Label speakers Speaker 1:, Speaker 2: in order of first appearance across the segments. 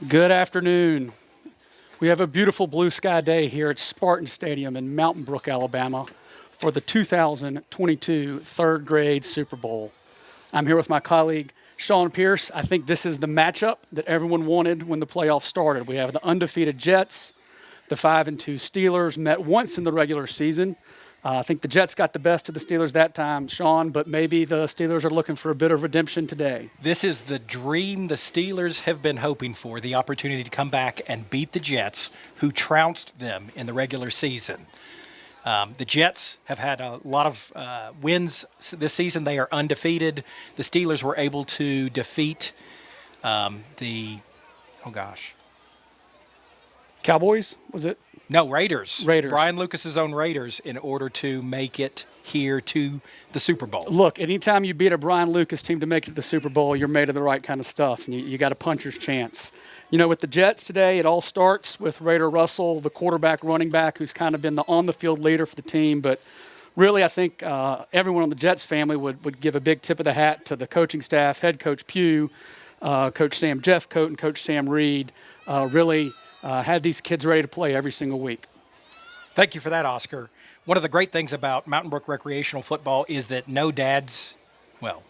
Speaker 1: Good afternoon. We have a beautiful blue sky day here at Spartan Stadium in Mountain Brook, Alabama for the 2022 third grade Super Bowl. I'm here with my colleague, Sean Pierce. I think this is the matchup that everyone wanted when the playoffs started. We have the undefeated Jets, the 5-2 Steelers met once in the regular season. I think the Jets got the best of the Steelers that time, Sean, but maybe the Steelers are looking for a bit of redemption today.
Speaker 2: This is the dream the Steelers have been hoping for, the opportunity to come back and beat the Jets, who trounced them in the regular season. The Jets have had a lot of wins this season. They are undefeated. The Steelers were able to defeat
Speaker 1: Cowboys, was it?
Speaker 2: No, Raiders.
Speaker 1: Raiders.
Speaker 2: Brian Lucas's own Raiders in order to make it here to the Super Bowl.
Speaker 1: Look, anytime you beat a Brian Lucas team to make it to the Super Bowl, you're made of the right kind of stuff, and you got a puncher's chance. You know, with the Jets today, it all starts with Raider Russell, the quarterback, running back, who's kind of been the on-the-field leader for the team. But really, I think everyone on the Jets family would give a big tip of the hat to the coaching staff, head coach Pugh, Coach Sam Jeffcoat, and Coach Sam Reed. Really had these kids ready to play every single week.
Speaker 2: Thank you for that, Oscar. One of the great things about Mountain Brook recreational football is that no dads,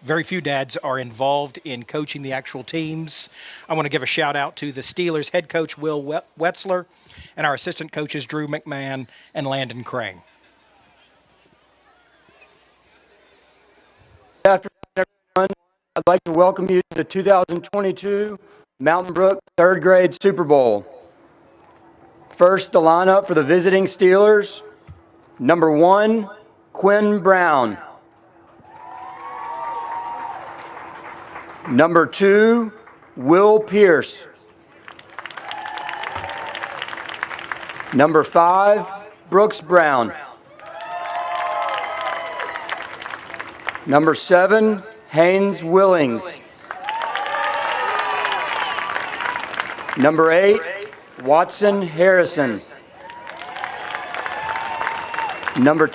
Speaker 2: very few dads are involved in coaching the actual teams. I want to give a shout out to the Steelers head coach Will Wetzler and our assistant coaches Drew McMahon and Landon Crane.
Speaker 3: Good afternoon, everyone. I'd like to welcome you to the 2022 Mountain Brook third grade Super Bowl. First, the lineup for the visiting Steelers. Number 1, Quinn Brown. Number 2, Will Pierce. Number 5, Brooks Brown. Number 7, Haynes Willings. Number 8, Watson Harrison. Number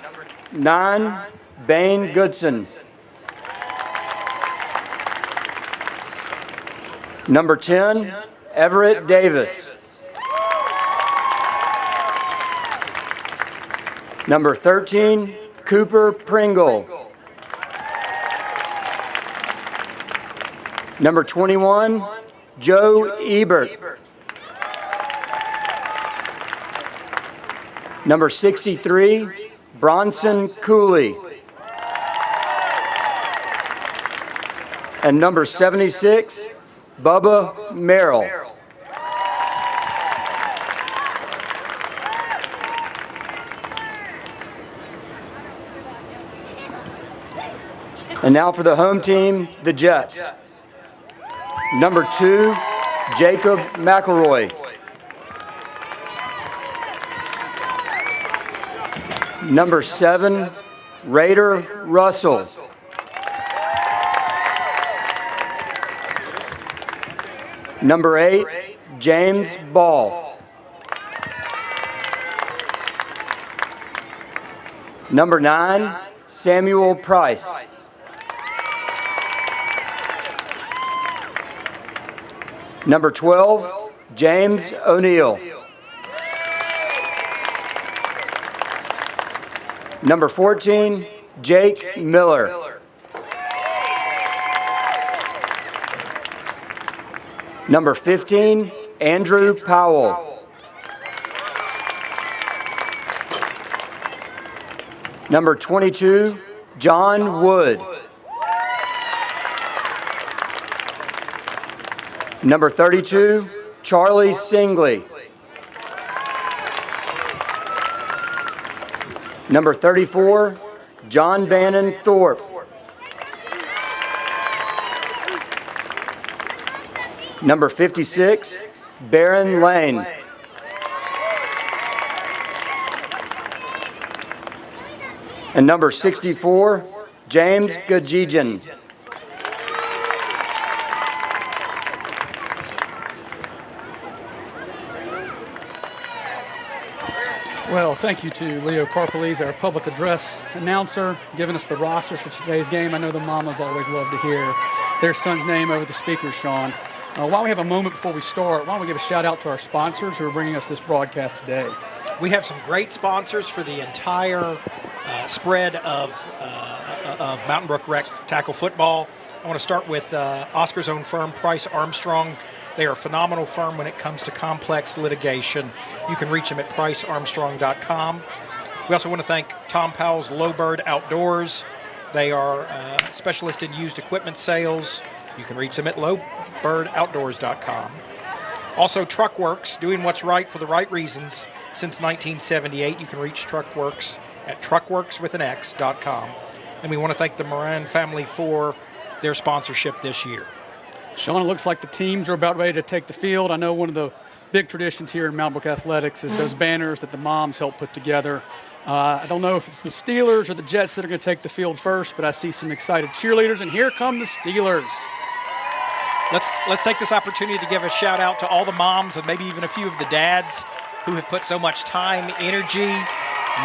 Speaker 3: 9, Bane Goodson. Number 10, Everett Davis. Number 13, Cooper Pringle. Number 21, Joe Ebert. Number 63, Bronson Cooley. And number 76, Bubba Merrill. And now for the home team, the Jets. Number 2, Jacob McElroy. Number 7, Raider Russell. Number 8, James Ball. Number 9, Samuel Price. Number 12, James O'Neill. Number 14, Jake Miller. Number 15, Andrew Powell. Number 22, John Wood. Number 32, Charlie Singley. Number 34, John Bannon Thorpe. Number 56, Baron Lane. And number 64, James Gajijan.
Speaker 1: Well, thank you to Leo Carpelese, our public address announcer, giving us the rosters for today's game. I know the mamas always love to hear their son's name over the speakers, Sean. While we have a moment before we start, why don't we give a shout out to our sponsors who are bringing us this broadcast today.
Speaker 2: We have some great sponsors for the entire spread of Mountain Brook Rec tackle football. I want to start with Oscar's own firm, Price Armstrong. They are a phenomenal firm when it comes to complex litigation. You can reach them at pricearmstrong.com. We also want to thank Tom Powell's Lowbird Outdoors. They are specialists in used equipment sales. You can reach them at lowbirdoutdoors.com. Also, Truckworks, doing what's right for the right reasons since 1978. You can reach Truckworks at truckworkswithanx.com. And we want to thank the Moran family for their sponsorship this year.
Speaker 1: Sean, it looks like the teams are about ready to take the field. I know one of the big traditions here in Mountain Brook Athletics is those banners that the moms help put together. I don't know if it's the Steelers or the Jets that are going to take the field first, but I see some excited cheerleaders, and here come the Steelers.
Speaker 2: Let's take this opportunity to give a shout out to all the moms and maybe even a few of the dads who have put so much time, energy,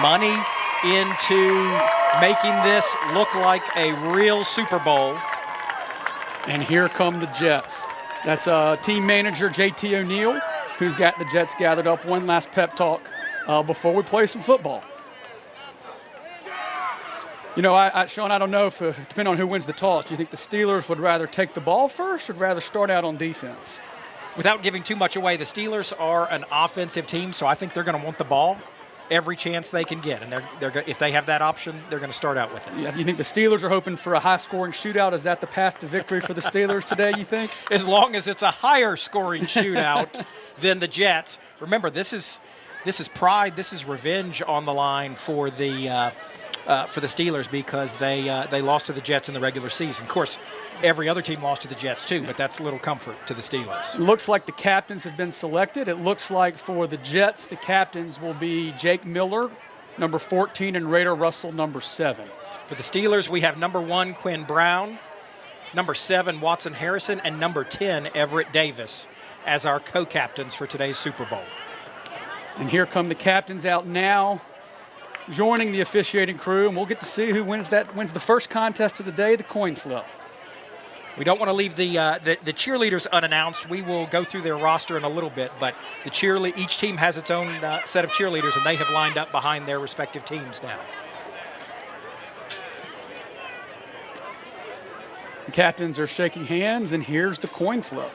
Speaker 2: money into making this look like a real Super Bowl.
Speaker 1: And here come the Jets. That's team manager JT O'Neill, who's got the Jets gathered up. One last pep talk before we play some football. You know, Sean, I don't know if, depending on who wins the toss, do you think the Steelers would rather take the ball first or rather start out on defense?
Speaker 2: Without giving too much away, the Steelers are an offensive team, so I think they're going to want the ball every chance they can get. And if they have that option, they're going to start out with it.
Speaker 1: Yeah, you think the Steelers are hoping for a high-scoring shootout? Is that the path to victory for the Steelers today, you think?
Speaker 2: As long as it's a higher-scoring shootout than the Jets. Remember, this is pride, this is revenge on the line for the Steelers because they lost to the Jets in the regular season. Of course, every other team lost to the Jets too, but that's little comfort to the Steelers.
Speaker 1: It looks like the captains have been selected. It looks like for the Jets, the captains will be Jake Miller, number 14, and Raider Russell, number 7.
Speaker 2: For the Steelers, we have number 1, Quinn Brown, number 7, Watson Harrison, and number 10, Everett Davis as our co-captains for today's Super Bowl.
Speaker 1: And here come the captains out now, joining the officiating crew, and we'll get to see who wins the first contest of the day, the coin flip.
Speaker 2: We don't want to leave the cheerleaders unannounced. We will go through their roster in a little bit, but each team has its own set of cheerleaders, and they have lined up behind their respective teams now.
Speaker 1: The captains are shaking hands, and here's the coin flip.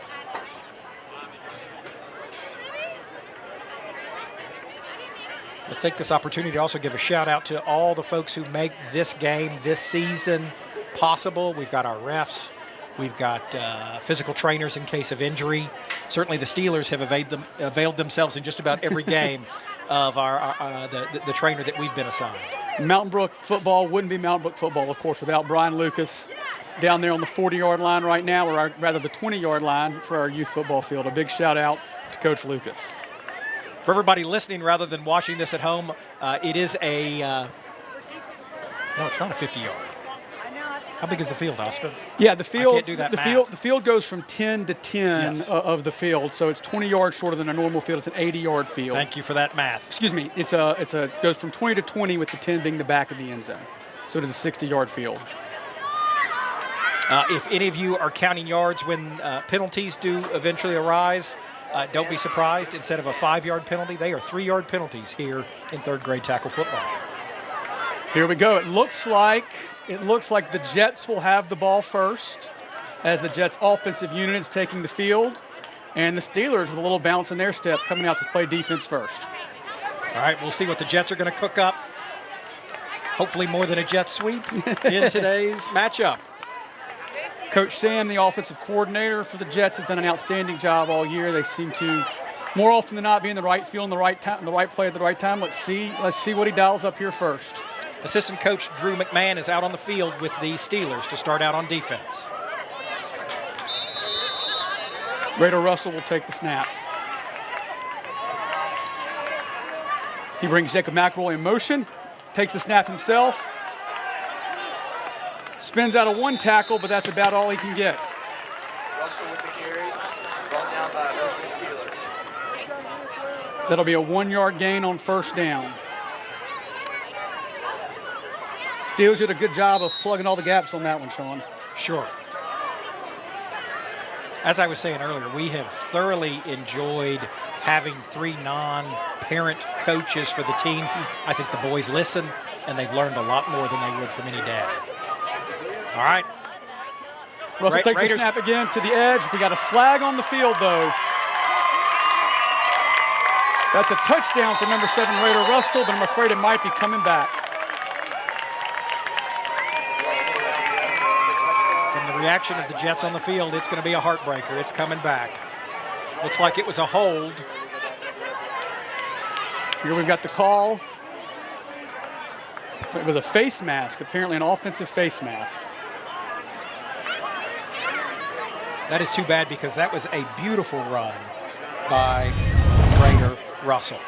Speaker 2: Let's take this opportunity to also give a shout out to all the folks who make this game, this season possible. We've got our refs. We've got physical trainers in case of injury. Certainly the Steelers have availed themselves in just about every game of the trainer that we've been assigned.
Speaker 1: Mountain Brook football wouldn't be Mountain Brook football, of course, without Brian Lucas down there on the 40-yard line right now, or rather the 20-yard line for our youth football field. A big shout out to Coach Lucas.
Speaker 2: For everybody listening rather than watching this at home, it is no, it's not a 50-yard. How big is the field, Oscar?
Speaker 1: Yeah, the field.
Speaker 2: I can't do that
Speaker 1: the field goes from 10 to 10 of the field, so it's 20 yards shorter than a normal field. It's an 80-yard field.
Speaker 2: Thank you for that math.
Speaker 1: Excuse me. It goes from 20 to 20 with the 10 being the back of the end zone. So it is a 60-yard field.
Speaker 2: If any of you are counting yards when penalties do eventually arise, don't be surprised. Instead of a 5-yard penalty, they are 3-yard penalties here in third grade tackle football.
Speaker 1: Here we go. It looks like the Jets will have the ball first, as the Jets' offensive unit is taking the field, and the Steelers with a little bounce in their step coming out to play defense first.
Speaker 2: All right, we'll see what the Jets are going to cook up. Hopefully more than a jet sweep in today's matchup.
Speaker 1: Coach Sam, the offensive coordinator for the Jets, has done an outstanding job all year. They seem to, more often than not, be in the right field in the right time, the right play at the right time. Let's see what he dials up here first.
Speaker 2: Assistant coach Drew McMahon is out on the field with the Steelers to start out on defense.
Speaker 1: Raider Russell will take the snap. He brings Jacob McElroy in motion, takes the snap himself, spins out of one tackle, but that's about all he can get.
Speaker 4: Russell with the carry, brought down by versus Steelers.
Speaker 1: That'll be a 1-yard gain on first down. Steelers did a good job of plugging all the gaps on that one, Sean.
Speaker 2: Sure. As I was saying earlier, we have thoroughly enjoyed having 3 non-parent coaches for the team. I think the boys listen, and they've learned a lot more than they would from any dad. All right.
Speaker 1: Russell takes
Speaker 2: Raiders.
Speaker 1: the snap again to the edge. We got a flag on the field, though. That's a touchdown for number 7 Raider Russell, but I'm afraid it might be coming back.
Speaker 2: From the reaction of the Jets on the field, it's going to be a heartbreaker. It's coming back. Looks like it was a hold.
Speaker 1: Here we've got the call. So it was a face mask, apparently an offensive face mask.
Speaker 2: That is too bad because that was a beautiful run by Raider Russell.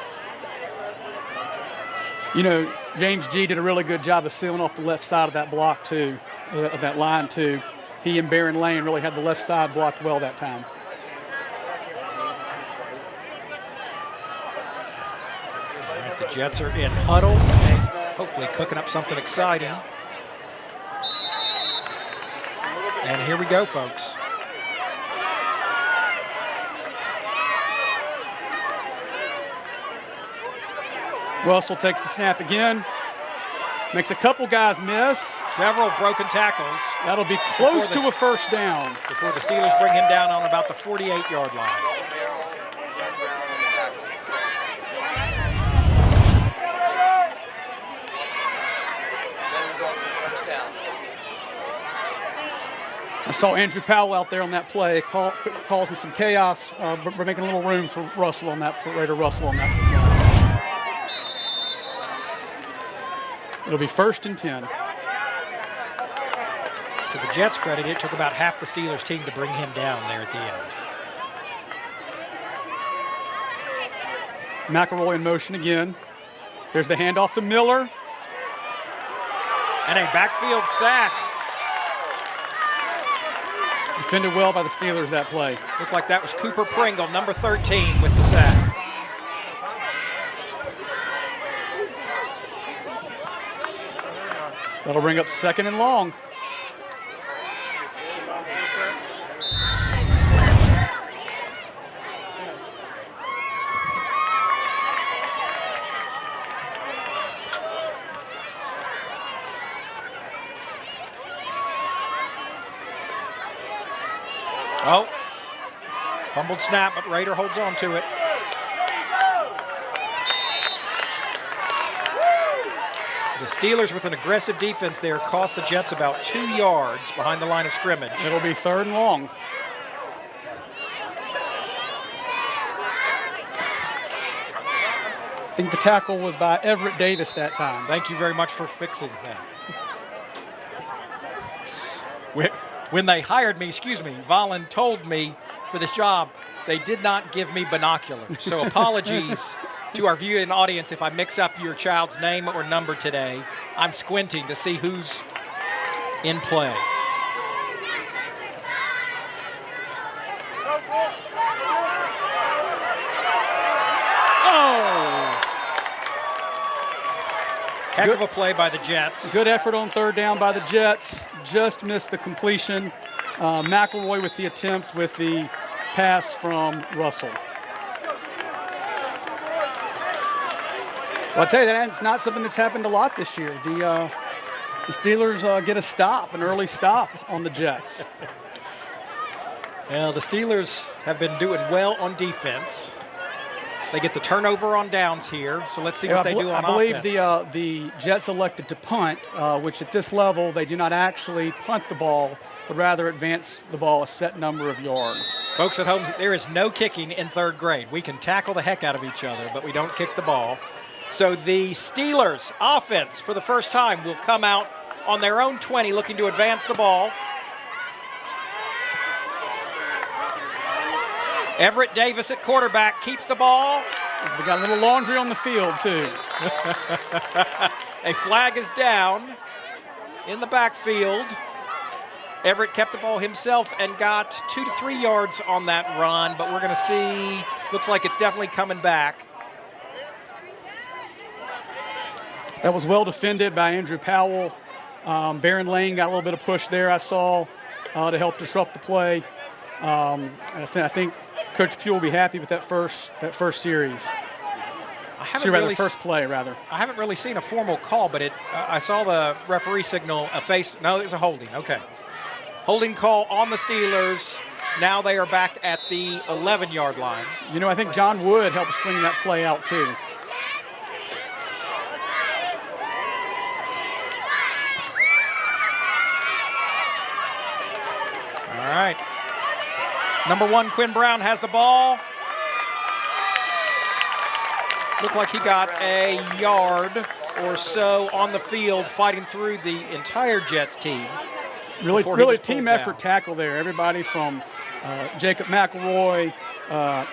Speaker 1: You know, James G did a really good job of sealing off the left side of that block, too, of that line, too. He and Baron Lane really had the left side blocked well that time.
Speaker 2: All right, the Jets are in huddle, hopefully cooking up something exciting. And here we go, folks.
Speaker 1: Russell takes the snap again. Makes a couple guys miss.
Speaker 2: Several broken tackles
Speaker 1: That'll be close to a first down.
Speaker 2: before the Steelers bring him down on about the 48-yard line.
Speaker 4: First down.
Speaker 1: I saw Andrew Powell out there on that play, causing some chaos. We're making a little room for Russell on that, for Raider Russell on that. It'll be 1st and 10.
Speaker 2: To the Jets' credit, it took about half the Steelers team to bring him down there at the end.
Speaker 1: McElroy in motion again. There's the handoff to Miller.
Speaker 2: And a backfield sack.
Speaker 1: Defended well by the Steelers that play.
Speaker 2: Looked like that was Cooper Pringle, number 13, with the sack.
Speaker 1: That'll bring up 2nd and long.
Speaker 2: Oh, fumbled snap, but Raider holds on to it. The Steelers, with an aggressive defense there, cost the Jets about 2 yards behind the line of scrimmage.
Speaker 1: It'll be 3rd and long. I think the tackle was by Everett Davis that time.
Speaker 2: Thank you very much for fixing that. When they hired me, Volin told me for this job, they did not give me binoculars. So apologies to our viewing audience if I mix up your child's name or number today. I'm squinting to see who's in play.
Speaker 1: Oh!
Speaker 2: Heck of a play by the Jets.
Speaker 1: Good effort on 3rd down by the Jets. Just missed the completion. McElroy with the attempt with the pass from Russell. Well, I'll tell you, that's not something that's happened a lot this year. The Steelers get a stop, an early stop on the Jets.
Speaker 2: Well, the Steelers have been doing well on defense. They get the turnover on downs here, so let's see what they do on offense.
Speaker 1: I believe the Jets elected to punt, which at this level they do not actually punt the ball, but rather advance the ball a set number of yards.
Speaker 2: Folks at home, there is no kicking in 3rd grade. We can tackle the heck out of each other, but we don't kick the ball. So the Steelers offense, for the first time, will come out on their own 20, looking to advance the ball. Everett Davis at quarterback keeps the ball.
Speaker 1: We got a little laundry on the field, too.
Speaker 2: A flag is down in the backfield. Everett kept the ball himself and got 2 to 3 yards on that run, but we're going to see, looks like it's definitely coming back.
Speaker 1: That was well defended by Andrew Powell. Baron Lane got a little bit of push there, I saw, to help disrupt the play. I think Coach Pugh will be happy with that first series. First play, rather.
Speaker 2: I haven't really seen a formal call, but I saw the referee signal a face. No, it was a holding. Okay. Holding call on the Steelers. Now they are back at the 11-yard line.
Speaker 1: You know, I think John Wood helped string that play out, too.
Speaker 2: All right. Number 1, Quinn Brown has the ball. Looked like he got a yard or so on the field fighting through the entire Jets team.
Speaker 1: Really team effort tackle there. Everybody from Jacob McElroy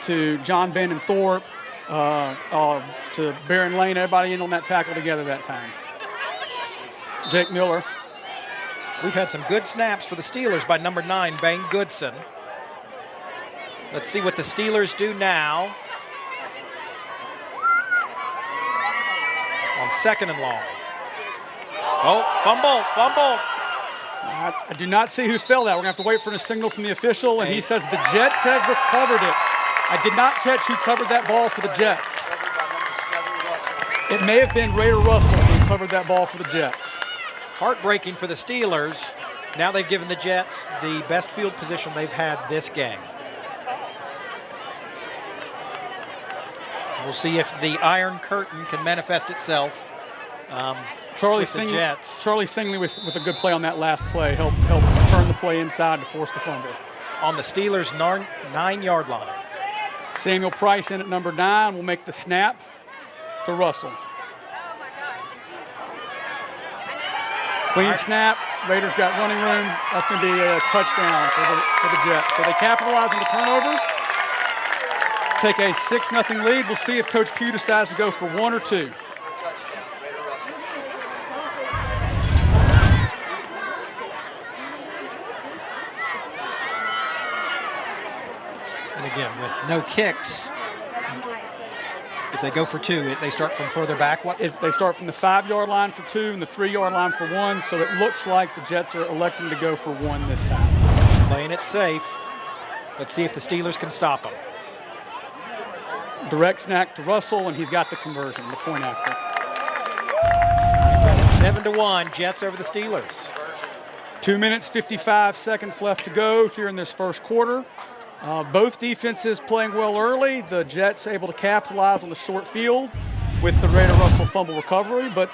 Speaker 1: to John Benton Thorpe to Baron Lane, everybody in on that tackle together that time. Jake Miller.
Speaker 2: We've had some good snaps for the Steelers by number 9, Bane Goodson. Let's see what the Steelers do now. On 2nd and long. Oh, fumble.
Speaker 1: I do not see who fell that. We're going to have to wait for a signal from the official, and he says the Jets have recovered it. I did not catch who covered that ball for the Jets. It may have been Raider Russell who covered that ball for the Jets.
Speaker 2: Heartbreaking for the Steelers. Now they've given the Jets the best field position they've had this game. We'll see if the Iron Curtain can manifest itself.
Speaker 1: Charlie Singley with a good play on that last play. Help turn the play inside to force the fumble.
Speaker 2: On the Steelers' 9-yard line.
Speaker 1: Samuel Price in at number 9 will make the snap to Russell. Clean snap. Raiders got running room. That's going to be a touchdown for the Jets. So they capitalize on the turnover. Take a 6-0 lead. We'll see if Coach Pugh decides to go for 1 or 2.
Speaker 4: Touchdown, Raider Russell.
Speaker 2: And again, with no kicks, if they go for 2, they start from further back.
Speaker 1: They start from the 5-yard line for 2 and the 3-yard line for 1. So it looks like the Jets are electing to go for 1 this time.
Speaker 2: Playing it safe. Let's see if the Steelers can stop them.
Speaker 1: Direct snack to Russell, and he's got the conversion, the point after.
Speaker 2: 7-1, Jets over the Steelers.
Speaker 1: 2 minutes, 55 seconds left to go here in this first quarter. Both defenses playing well early. The Jets able to capitalize on the short field with the Raider Russell fumble recovery, but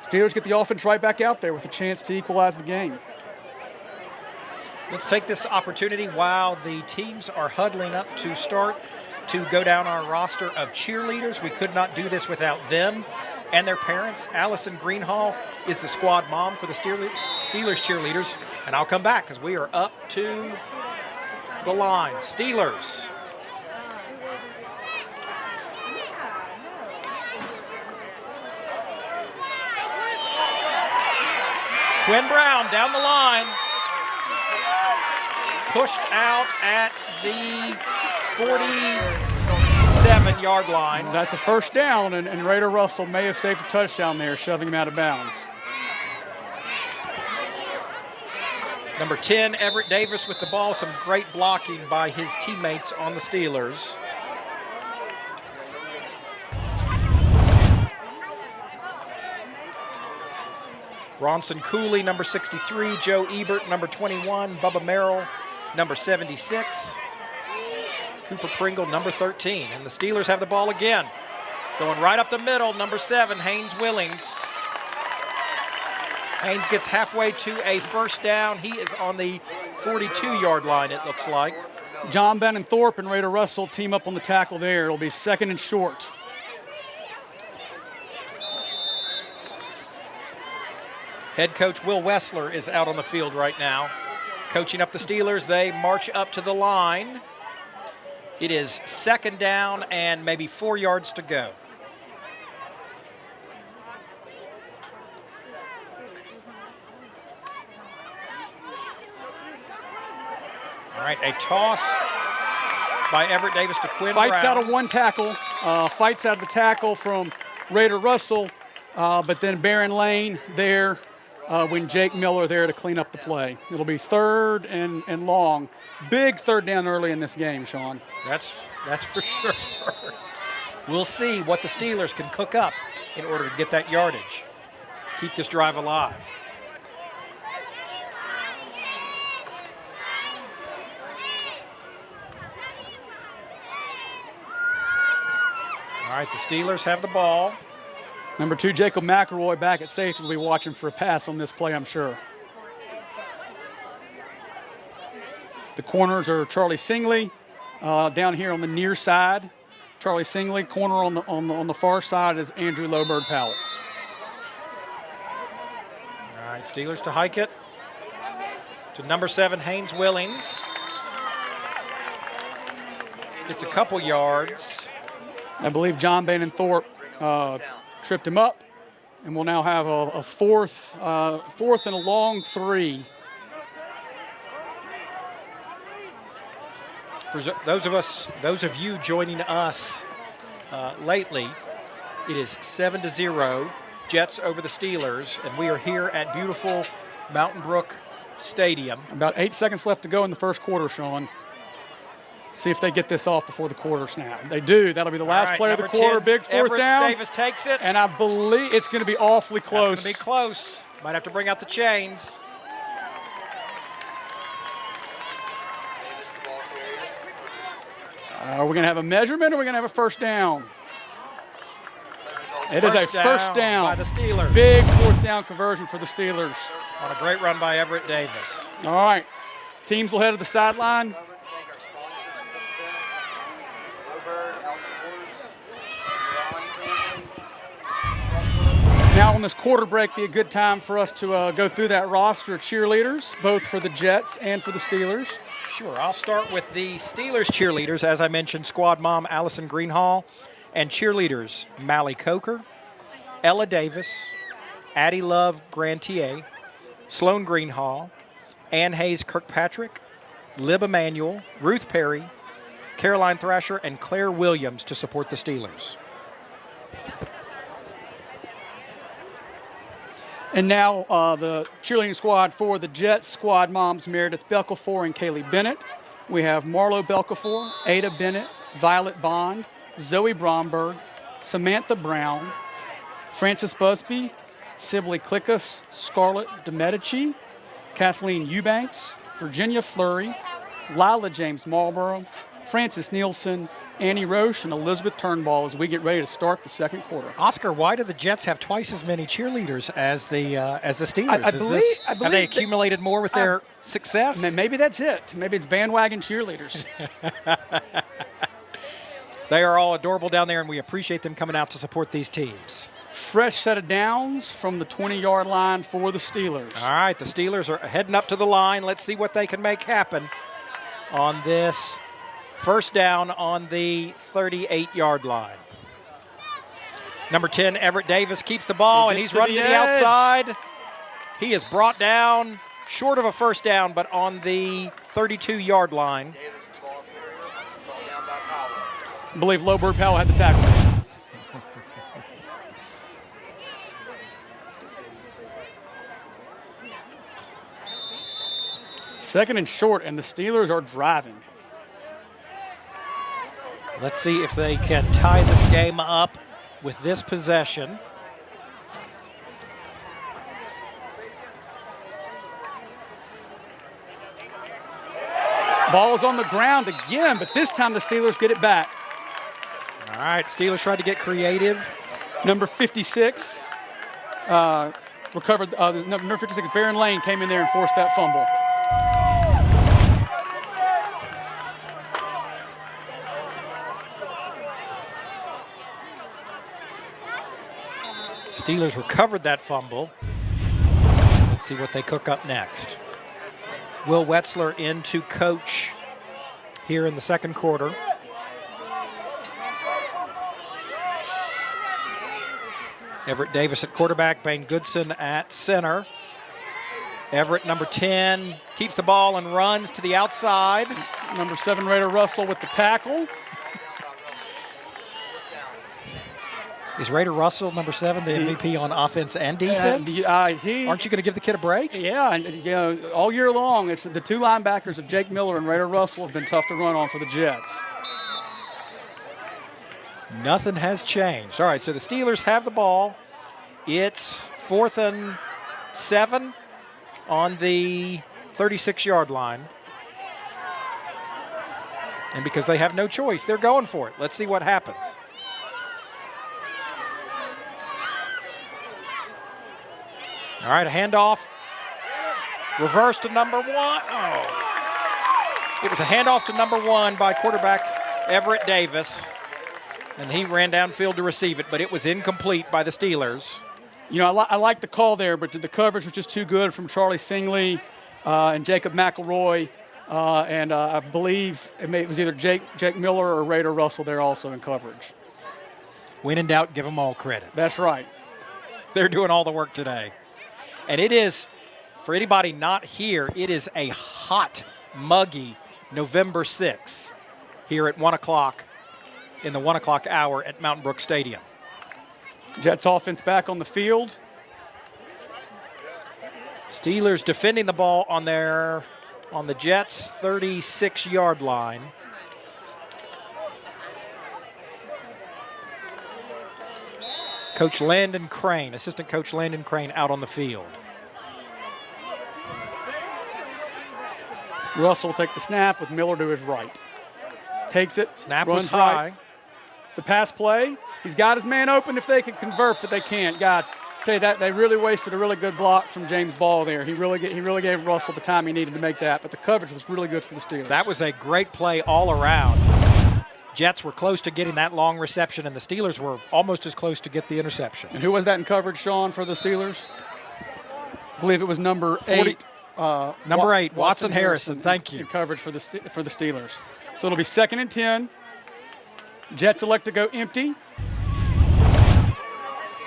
Speaker 1: Steelers get the offense right back out there with a chance to equalize the game.
Speaker 2: Let's take this opportunity while the teams are huddling up to start to go down our roster of cheerleaders. We could not do this without them and their parents. Allison Greenhall is the squad mom for the Steelers cheerleaders. And I'll come back because we are up to the line. Steelers. Quinn Brown down the line. Pushed out at the 47-yard line.
Speaker 1: That's a first down, and Raider Russell may have saved a touchdown there, shoving him out of bounds.
Speaker 2: Number 10, Everett Davis with the ball. Some great blocking by his teammates on the Steelers. Bronson Cooley, number 63. Joe Ebert, number 21. Bubba Merrill, number 76. Cooper Pringle, number 13. And the Steelers have the ball again. Going right up the middle, number 7, Haynes Willings. Haynes gets halfway to a first down. He is on the 42-yard line, it looks like.
Speaker 1: John Benton Thorpe and Raider Russell team up on the tackle there. It'll be 2nd and short.
Speaker 2: Head coach Will Wessler is out on the field right now. Coaching up the Steelers, they march up to the line. It is 2nd down and maybe 4 yards to go. All right, a toss by Everett Davis to Quinn
Speaker 1: Fights
Speaker 2: Brown.
Speaker 1: out of one tackle, fights out of the tackle from Raider Russell, but then Baron Lane there when Jake Miller there to clean up the play. It'll be 3rd and long. Big 3rd down early in this game, Sean.
Speaker 2: That's for sure. We'll see what the Steelers can cook up in order to get that yardage. Keep this drive alive. All right, the Steelers have the ball.
Speaker 1: Number 2, Jacob McElroy back at safety will be watching for a pass on this play, I'm sure. The corners are Charlie Singley down here on the near side. Charlie Singley, corner on the far side is Andrew Lowbird Powell.
Speaker 2: All right, Steelers to hike it to number 7, Haynes Willings. It's a couple yards.
Speaker 1: I believe John Bannon Thorpe tripped him up, and we'll now have a fourth and a long 3.
Speaker 2: For those of you joining us lately, it is 7-0, Jets over the Steelers, and we are here at beautiful Mountain Brook Stadium.
Speaker 1: About 8 seconds left to go in the first quarter, Sean. See if they get this off before the quarter snap. They do. That'll be the last play of the quarter.
Speaker 2: 10,
Speaker 1: Big 4th
Speaker 2: Everett
Speaker 1: down.
Speaker 2: Davis takes it.
Speaker 1: And I believe it's going to be awfully close.
Speaker 2: It's going to be close. Might have to bring out the chains.
Speaker 4: Davis, the ball carrier.
Speaker 1: Are we going to have a measurement or are we going to have a first down? It is a
Speaker 2: First
Speaker 1: first
Speaker 2: down by
Speaker 1: down.
Speaker 2: the Steelers.
Speaker 1: Big 4th down conversion for the Steelers.
Speaker 2: On a great run by Everett Davis.
Speaker 1: All right. Teams will head to the sideline.
Speaker 4: Thank our sponsors for this event. Lowbird, Alton Horse,
Speaker 1: Now on this quarter break, be a good time for us to go through that roster of cheerleaders, both for the Jets and for the Steelers.
Speaker 2: Sure, I'll start with the Steelers cheerleaders. As I mentioned, squad mom Allison Greenhall, and cheerleaders Mally Coker, Ella Davis, Addie Love Grantier, Sloan Greenhall, Ann Hayes Kirkpatrick, Lib Emanuel, Ruth Perry, Caroline Thrasher, and Claire Williams to support the Steelers.
Speaker 1: And now the cheerleading squad for the Jets, squad moms Meredith Belkafor and Kaylee Bennett. We have Marlo Belkafor, Ada Bennett, Violet Bond, Zoe Bromberg, Samantha Brown, Frances Busby, Sibley Clickus, Scarlett DeMedici, Kathleen Eubanks, Virginia Fleury, Lila James Marlborough, Frances Nielsen, Annie Roche, and Elizabeth Turnbull as we get ready to start the second quarter.
Speaker 2: Oscar, why do the Jets have twice as many cheerleaders as the Steelers?
Speaker 1: I believe
Speaker 2: have they accumulated more with their success?
Speaker 1: Maybe that's it. Maybe it's bandwagon cheerleaders.
Speaker 2: They are all adorable down there, and we appreciate them coming out to support these teams.
Speaker 1: Fresh set of downs from the 20-yard line for the Steelers.
Speaker 2: All right, the Steelers are heading up to the line. Let's see what they can make happen on this first down on the 38-yard line. Number 10, Everett Davis keeps the ball, and he's running to the outside. He is brought down short of a first down, but on the 32-yard line.
Speaker 4: Davis, the ball carrier, brought down by Powell.
Speaker 1: I believe Lowbird Powell had the tackle. Second and short, and the Steelers are driving.
Speaker 2: Let's see if they can tie this game up with this possession.
Speaker 1: Ball's on the ground again, but this time the Steelers get it back.
Speaker 2: All right, Steelers tried to get creative.
Speaker 1: Number 56 recovered. Number 56, Baron Lane, came in there and forced that fumble.
Speaker 2: Steelers recovered that fumble. Let's see what they cook up next. Will Wetzler in to coach here in the second quarter. Everett Davis at quarterback, Bane Goodson at center. Everett, number 10, keeps the ball and runs to the outside.
Speaker 1: Number 7, Raider Russell with the tackle.
Speaker 2: Is Raider Russell, number 7, the MVP on offense and defense? Aren't you going to give the kid a break?
Speaker 1: Yeah, and all year long, it's the two linebackers of Jake Miller and Raider Russell have been tough to run on for the Jets.
Speaker 2: Nothing has changed. All right, so the Steelers have the ball. It's 4th and 7 on the 36-yard line. And because they have no choice, they're going for it. Let's see what happens. All right, a handoff. Reverse to number 1. Oh. It was a handoff to number 1 by quarterback Everett Davis. And he ran downfield to receive it, but it was incomplete by the Steelers.
Speaker 1: I like the call there, but the coverage was just too good from Charlie Singley and Jacob McElroy. And I believe it was either Jake Miller or Raider Russell there also in coverage.
Speaker 2: When in doubt, give them all credit.
Speaker 1: That's right.
Speaker 2: They're doing all the work today. And it is, for anybody not here, it is a hot, muggy November 6th here at 1 o'clock in the 1 o'clock hour at Mountain Brook Stadium.
Speaker 1: Jets offense back on the field.
Speaker 2: Steelers defending the ball on the Jets' 36-yard line. Coach Landon Crane, assistant coach Landon Crane out on the field.
Speaker 1: Russell will take the snap with Miller to his right. Takes it.
Speaker 2: Snap
Speaker 1: runs
Speaker 2: was high.
Speaker 1: Right. The pass play. He's got his man open if they could convert, but they can't. God, tell you that they really wasted a really good block from James Ball there. He really gave Russell the time he needed to make that, but the coverage was really good for the Steelers.
Speaker 2: That was a great play all around. Jets were close to getting that long reception, and the Steelers were almost as close to get the interception.
Speaker 1: And who was that in coverage, Sean, for the Steelers? I believe it was number 8.
Speaker 2: Number 8, Watson Harrison. Thank you.
Speaker 1: In coverage for the Steelers. So it'll be 2nd and 10. Jets elect to go empty.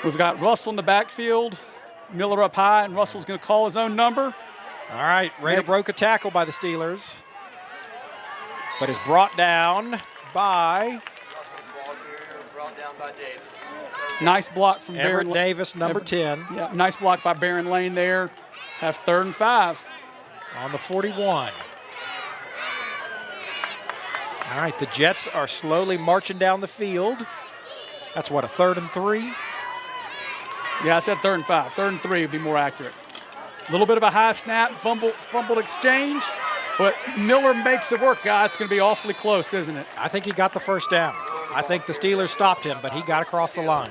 Speaker 1: We've got Russell in the backfield, Miller up high, and Russell's going to call his own number.
Speaker 2: All right, Raider broke a tackle by the Steelers, but is brought down by
Speaker 4: Davis.
Speaker 1: Nice block from
Speaker 2: Everett
Speaker 1: Barron
Speaker 2: Davis, number 10.
Speaker 1: Yeah, nice block by Barron Lane there. Have 3rd and 5.
Speaker 2: On the 41. All right, the Jets are slowly marching down the field. That's what, a 3rd and 3?
Speaker 1: Yeah, I said 3rd and 5. 3rd and 3 would be more accurate. A little bit of a high snap, fumbled exchange, but Miller makes it work, guys. It's going to be awfully close, isn't it?
Speaker 2: I think he got the first down. I think the Steelers stopped him, but he got across the line.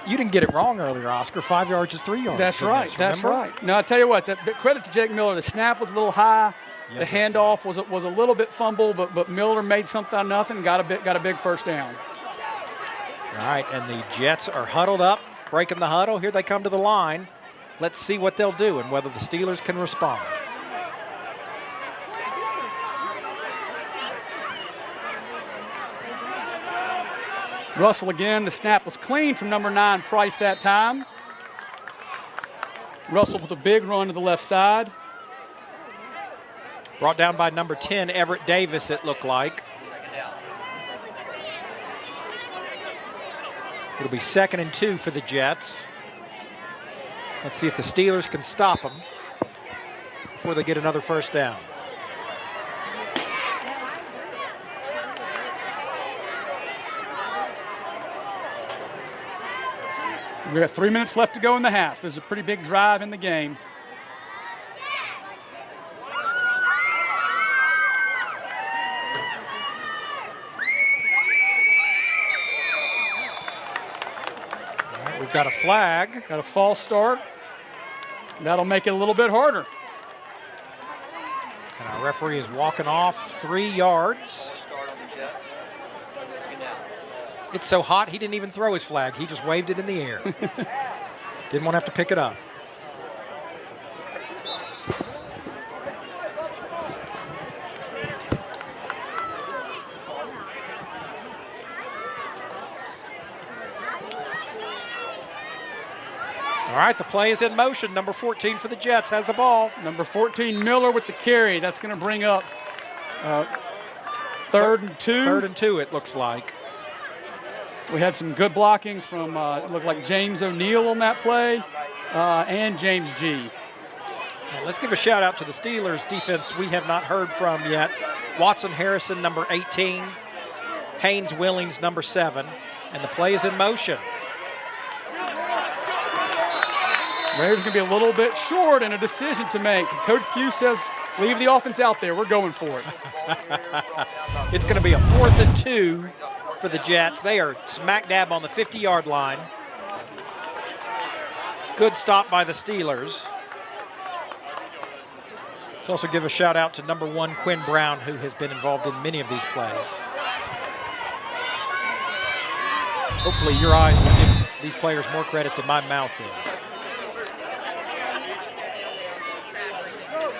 Speaker 2: You didn't get it wrong earlier, Oscar. 5 yards is 3 yards.
Speaker 1: That's right. That's right. Now, I tell you what, credit to Jake Miller. The snap was a little high. Yes, the handoff was a little bit fumble, but Miller made something out of nothing and got a big first down.
Speaker 2: All right, and the Jets are huddled up, breaking the huddle. Here they come to the line. Let's see what they'll do and whether the Steelers can respond.
Speaker 1: Russell again. The snap was clean from number 9, Price, that time. Russell with a big run to the left side.
Speaker 2: Brought down by number 10, Everett Davis, it looked like. It'll be 2nd and 2 for the Jets. Let's see if the Steelers can stop them before they get another first down.
Speaker 1: We've got 3 minutes left to go in the half. There's a pretty big drive in the game.
Speaker 2: All right, we've got a flag.
Speaker 1: Got a false start. That'll make it a little bit harder.
Speaker 2: And our referee is walking off 3 yards. It's so hot, he didn't even throw his flag. He just waved it in the air. Didn't want to have to pick it up. All right, the play is in motion. Number 14 for the Jets has the ball.
Speaker 1: Number 14, Miller with the carry. That's going to bring up Third and 2.
Speaker 2: 3rd and 2, it looks like.
Speaker 1: We had some good blocking from, it looked like James O'Neal on that play and James G.
Speaker 2: Now, let's give a shout out to the Steelers defense we have not heard from yet. Watson Harrison, number 18. Haynes Willings, number 7. And the play is in motion.
Speaker 1: Raiders going to be a little bit short and a decision to make. Coach Pugh says, leave the offense out there. We're going for it.
Speaker 2: It's going to be a 4th and 2 for the Jets. They are smack dab on the 50-yard line. Good stop by the Steelers. Let's also give a shout out to number 1, Quinn Brown, who has been involved in many of these plays. Hopefully your eyes will give these players more credit than my mouth is.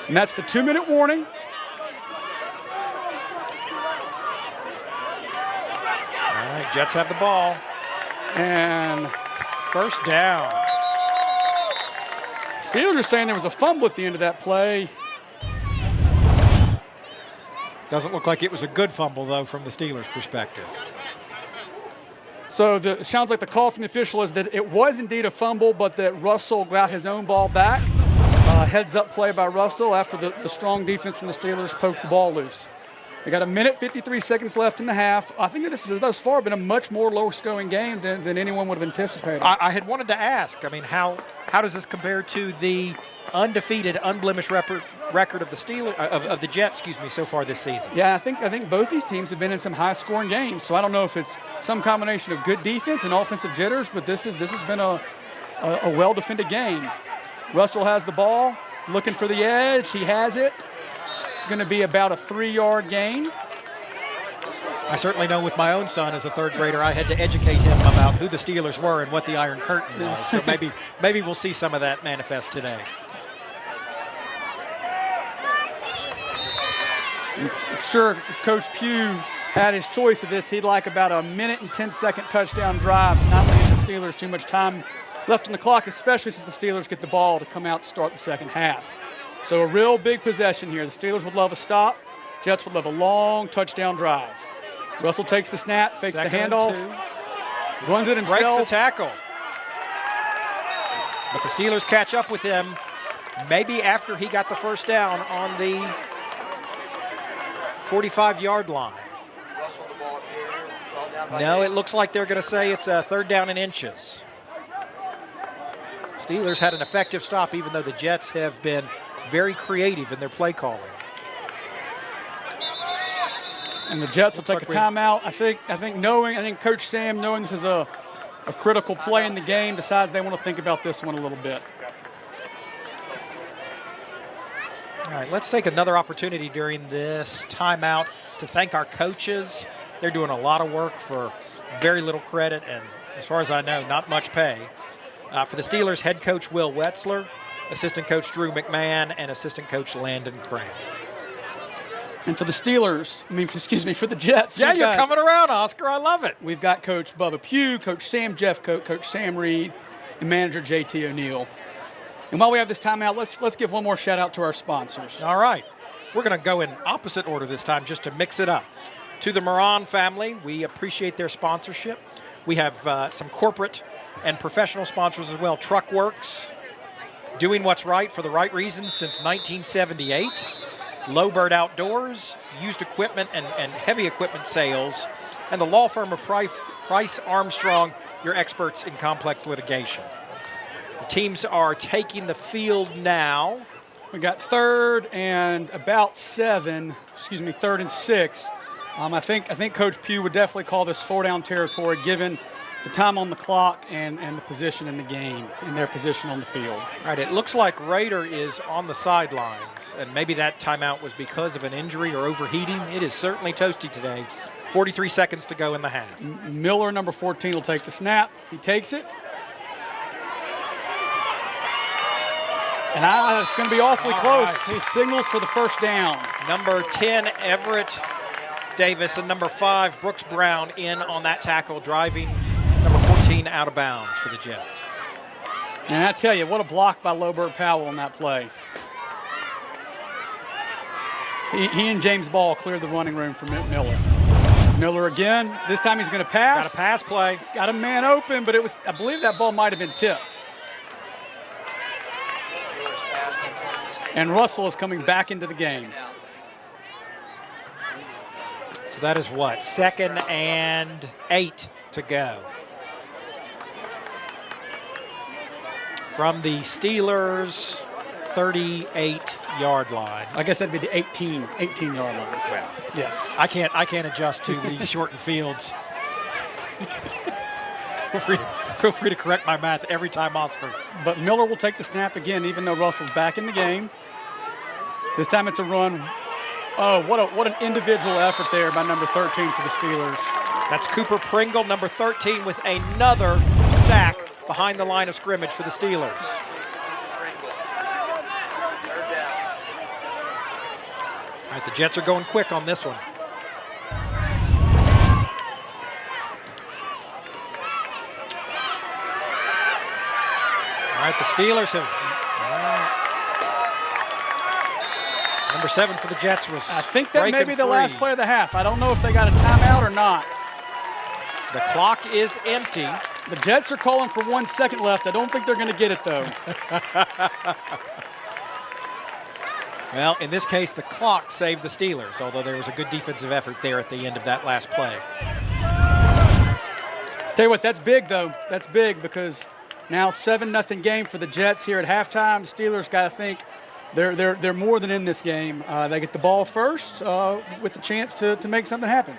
Speaker 1: And that's the 2-minute warning.
Speaker 2: All right, Jets have the ball.
Speaker 1: And
Speaker 2: First down.
Speaker 1: Steelers are saying there was a fumble at the end of that play.
Speaker 2: Doesn't look like it was a good fumble, though, from the Steelers' perspective.
Speaker 1: So it sounds like the call from the official is that it was indeed a fumble, but that Russell got his own ball back. Heads-up play by Russell after the strong defense from the Steelers poked the ball loose. We got 1 minute, 53 seconds left in the half. I think that this has thus far been a much more low-scoring game than anyone would have anticipated.
Speaker 2: I had wanted to ask, I mean, how does this compare to the undefeated, unblemished record of the Steelers of the Jets, so far this season?
Speaker 1: Yeah, I think both these teams have been in some high-scoring games. So I don't know if it's some combination of good defense and offensive jitters, but this has been a well-defended game. Russell has the ball, looking for the edge. He has it. It's going to be about a 3-yard gain.
Speaker 2: I certainly know with my own son as a 3rd grader, I had to educate him about who the Steelers were and what the Iron Curtain was. So maybe we'll see some of that manifest today.
Speaker 1: I'm sure if Coach Pugh had his choice of this, he'd like about a 1 and 10-second touchdown drive to not leave the Steelers too much time left on the clock, especially since the Steelers get the ball to come out to start the second half. So a real big possession here. The Steelers would love a stop. Jets would love a long touchdown drive. Russell takes the snap, fakes the handoff, runs it himself.
Speaker 2: Breaks the tackle. But the Steelers catch up with him maybe after he got the first down on the 45-yard line.
Speaker 4: Russell the ball carrier, ball down by
Speaker 2: No, it
Speaker 4: Haynes.
Speaker 2: looks like they're going to say it's a 3rd down in inches. Steelers had an effective stop, even though the Jets have been very creative in their play calling.
Speaker 1: And the Jets will take
Speaker 2: like
Speaker 1: a timeout. I think Coach Sam, knowing this is a critical play in the game, decides they want to think about this one a little bit.
Speaker 2: All right, let's take another opportunity during this timeout to thank our coaches. They're doing a lot of work for very little credit and, as far as I know, not much pay. For the Steelers, head coach Will Wetzler, assistant coach Drew McMahon, and assistant coach Landon Cram.
Speaker 1: And for the Steelers, for the Jets.
Speaker 2: Yeah, you're coming around, Oscar. I love it.
Speaker 1: We've got Coach Bubba Pugh, Coach Sam Jeffcoat, Coach Sam Reed, and manager JT O'Neal. And while we have this timeout, let's give one more shout out to our sponsors.
Speaker 2: All right. We're going to go in opposite order this time just to mix it up. To the Moran family, we appreciate their sponsorship. We have some corporate and professional sponsors as well. Truckworks, doing what's right for the right reasons since 1978. Lowbird Outdoors, used equipment and heavy equipment sales. And the law firm of Price Armstrong, your experts in complex litigation. The teams are taking the field now.
Speaker 1: We got 3rd and 6. I think Coach Pugh would definitely call this 4-down territory given the time on the clock and the position in the game and their position on the field.
Speaker 2: All right, it looks like Raider is on the sidelines, and maybe that timeout was because of an injury or overheating. It is certainly toasty today. 43 seconds to go in the half.
Speaker 1: Miller, number 14, will take the snap. He takes it. And it's going to be awfully close.
Speaker 2: Right.
Speaker 1: He signals for the first down.
Speaker 2: Number 10, Everett Davis, and number 5, Brooks Brown in on that tackle, driving number 14 out of bounds for the Jets.
Speaker 1: And I tell you, what a block by Lowbird Powell on that play. He and James Ball cleared the running room for Miller. Miller again. This time he's going to pass.
Speaker 2: Got a pass play.
Speaker 1: Got a man open, but I believe that ball might have been tipped. And Russell is coming back into the game.
Speaker 2: So that is what? 2nd and 8 to go. From the Steelers' 38-yard line.
Speaker 1: I guess that'd be the 18-yard line.
Speaker 2: Well,
Speaker 1: yes.
Speaker 2: I can't adjust to these shortened fields. Feel free to correct my math every time, Oscar.
Speaker 1: But Miller will take the snap again, even though Russell's back in the game. This time it's a run. Oh, what an individual effort there by number 13 for the Steelers.
Speaker 2: That's Cooper Pringle, number 13, with another sack behind the line of scrimmage for the Steelers. All right, the Jets are going quick on this one. All right, the Steelers have... Number 7 for the Jets was
Speaker 1: I think that may
Speaker 2: breaking
Speaker 1: be the
Speaker 2: free.
Speaker 1: last play of the half. I don't know if they got a timeout or not.
Speaker 2: The clock is empty.
Speaker 1: The Jets are calling for 1 second left. I don't think they're going to get it, though.
Speaker 2: Well, in this case, the clock saved the Steelers, although there was a good defensive effort there at the end of that last play.
Speaker 1: Tell you what, that's big, though. That's big because now 7-0 game for the Jets here at halftime. The Steelers got to think they're more than in this game. They get the ball first with the chance to make something happen.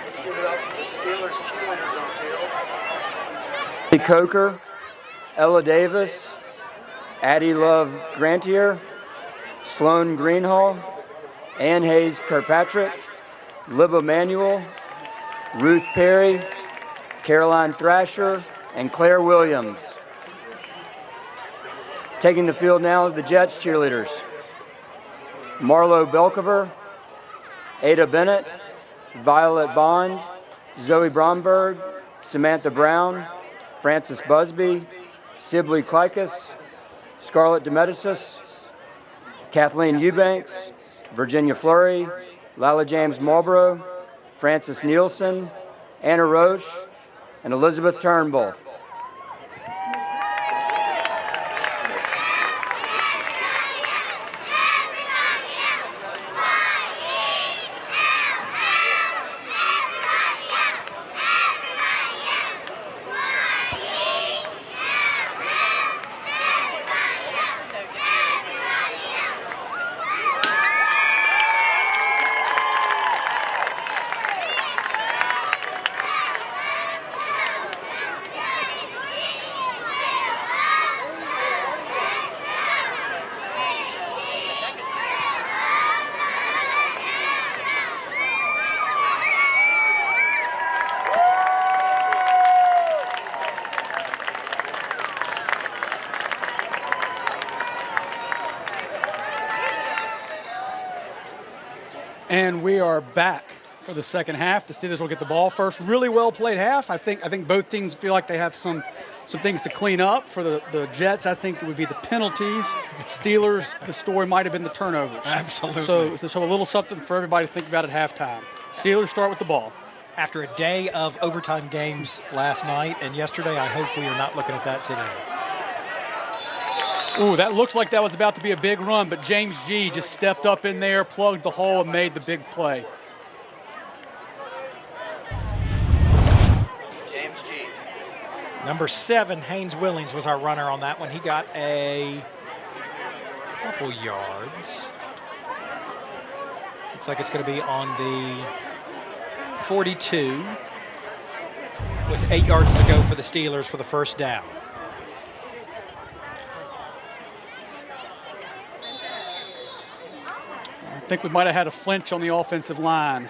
Speaker 4: Let's give it up for the Steelers cheerleaders on field.
Speaker 3: Coker, Ella Davis, Addie Love Grantier, Sloan Greenhall, Ann Hayes Kirkpatrick, Lib Emanuel, Ruth Perry, Caroline Thrasher, and Claire Williams. Taking the field now is the Jets cheerleaders. Marlo Belcover, Ada Bennett, Violet Bond, Zoe Bromberg, Samantha Brown, Frances Busby, Sibley Klikas, Scarlett DeMedicis, Kathleen Eubanks, Virginia Fleury, Lila James Marlborough, Frances Nielsen, Anna Roche, and Elizabeth Turnbull.
Speaker 1: And we are back for the second half. The Steelers will get the ball first. Really well played half. I think both teams feel like they have some things to clean up. For the Jets, I think it would be the penalties. Steelers, the story might have been the turnovers.
Speaker 2: Absolutely.
Speaker 1: So a little something for everybody to think about at halftime. Steelers start with the ball.
Speaker 2: After a day of overtime games last night and yesterday, I hope we are not looking at that today.
Speaker 1: Ooh, that looks like that was about to be a big run, but James G just stepped up in there, plugged the hole, and made the big play.
Speaker 4: James G.
Speaker 2: Number 7, Haynes Willings, was our runner on that one. He got a couple yards. Looks like it's going to be on the 42 with 8 yards to go for the Steelers for the first down.
Speaker 1: I think we might have had a flinch on the offensive line.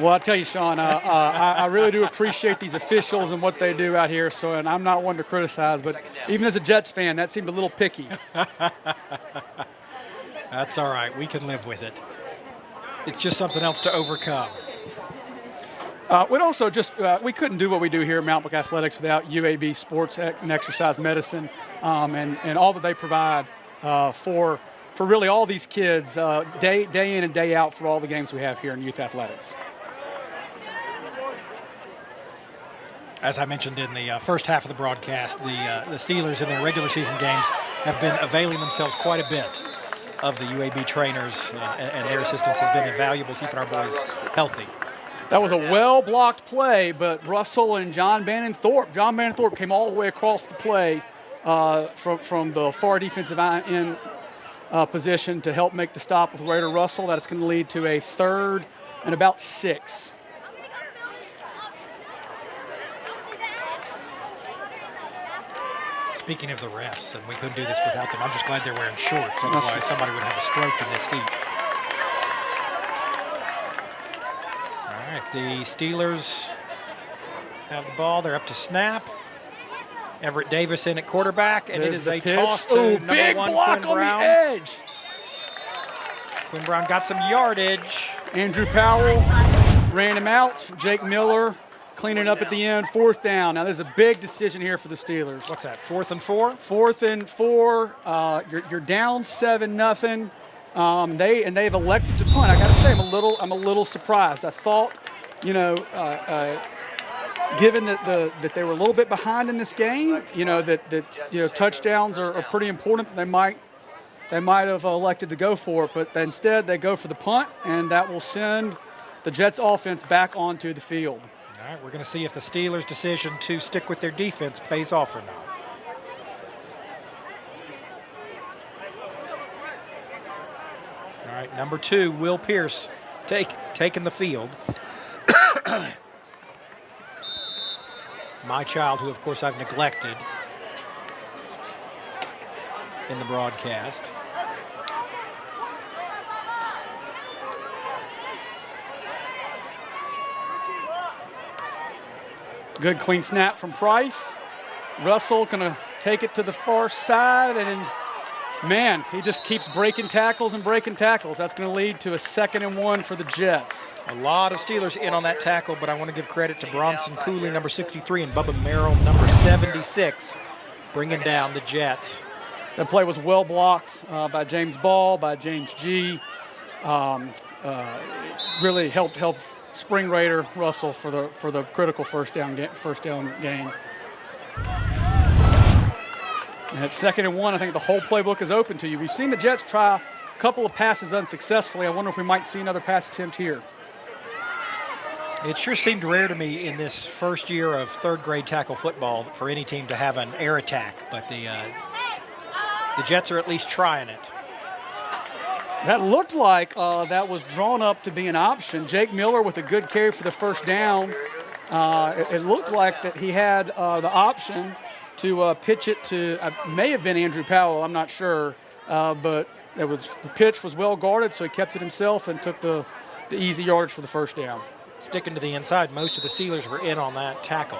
Speaker 1: Well, I tell you, Sean, I really do appreciate these officials and what they do out here. So, and I'm not one to criticize, but even as a Jets fan, that seemed a little picky.
Speaker 2: That's all right. We can live with it. It's just something else to overcome.
Speaker 1: We'd also we couldn't do what we do here at Mount Brook Athletics without UAB Sports and Exercise Medicine and all that they provide for really all these kids day in and day out for all the games we have here in youth athletics.
Speaker 2: As I mentioned in the first half of the broadcast, the Steelers in their regular season games have been availing themselves quite a bit of the UAB trainers, and their assistance has been invaluable keeping our boys healthy.
Speaker 1: That was a well-blocked play, but Russell and John Bannon-Thorpe came all the way across the play from the far defensive end position to help make the stop with Raider Russell. That's going to lead to a 3rd and about 6.
Speaker 2: Speaking of the refs, and we couldn't do this without them, I'm just glad they're wearing shorts. Otherwise, somebody would have a stroke in this heat. All right, the Steelers have the ball. They're up to snap. Everett Davis in at quarterback, and
Speaker 1: There's
Speaker 2: it is
Speaker 1: the
Speaker 2: a
Speaker 1: pitch.
Speaker 2: toss to number
Speaker 1: big
Speaker 2: 1,
Speaker 1: block
Speaker 2: Quinn
Speaker 1: on
Speaker 2: Brown.
Speaker 1: the edge.
Speaker 2: Quinn Brown got some yardage.
Speaker 1: Andrew Powell ran him out. Jake Miller cleaning up at the end, 4th down. Now, there's a big decision here for the Steelers.
Speaker 2: What's that, 4th and 4?
Speaker 1: 4th and 4. You're down 7-0. They've elected to punt. I got to say, I'm a little surprised. I thought, given that they were a little bit behind in this game, that touchdowns are pretty important. They might have elected to go for it, but instead they go for the punt, and that will send the Jets offense back onto the field.
Speaker 2: All right, we're going to see if the Steelers' decision to stick with their defense pays off or not. All right, number 2, Will Pierce, taking the field. My child, who of course I've neglected in the broadcast.
Speaker 1: Good clean snap from Price. Russell gonna take it to the far side, and man, he just keeps breaking tackles and breaking tackles. That's gonna lead to a 2nd and 1 for the Jets.
Speaker 2: A lot of Steelers in on that tackle, but I want to give credit to Bronson Cooley, number 63, and Bubba Merrill, number 76, bringing down the Jets.
Speaker 1: That play was well blocked by James Ball, by James G. Really helped Spring Raider Russell for the critical first down gain. And at 2nd and 1, I think the whole playbook is open to you. We've seen the Jets try a couple of passes unsuccessfully. I wonder if we might see another pass attempt here.
Speaker 2: It sure seemed rare to me in this first year of 3rd grade tackle football for any team to have an air attack, but the Jets are at least trying it.
Speaker 1: That looked like that was drawn up to be an option. Jake Miller with a good carry for the first down. It looked like that he had the option to pitch it to, may have been Andrew Powell, I'm not sure, but the pitch was well guarded, so he kept it himself and took the easy yardage for the first down.
Speaker 2: Sticking to the inside, most of the Steelers were in on that tackle.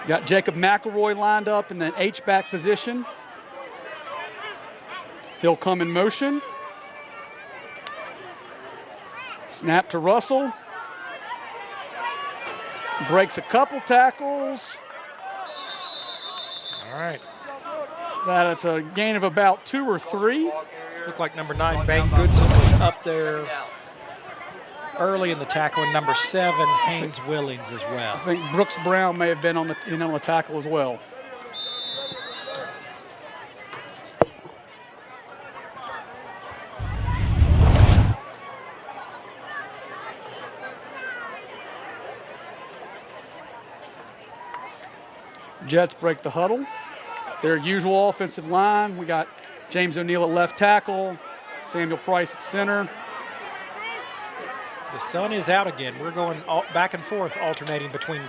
Speaker 1: Got Jacob McElroy lined up in the H-back position. He'll come in motion. Snap to Russell. Breaks a couple tackles.
Speaker 2: All right.
Speaker 1: That's a gain of about 2 or 3.
Speaker 2: Looked like number 9, Bang Goodson, was up there early in the tackle, and number 7, Haynes Willings as well.
Speaker 1: I think Brooks Brown may have been on the tackle as well. Jets break the huddle. Their usual offensive line. We got James O'Neal at left tackle, Samuel Price at center.
Speaker 2: The sun is out again. We're going back and forth, alternating between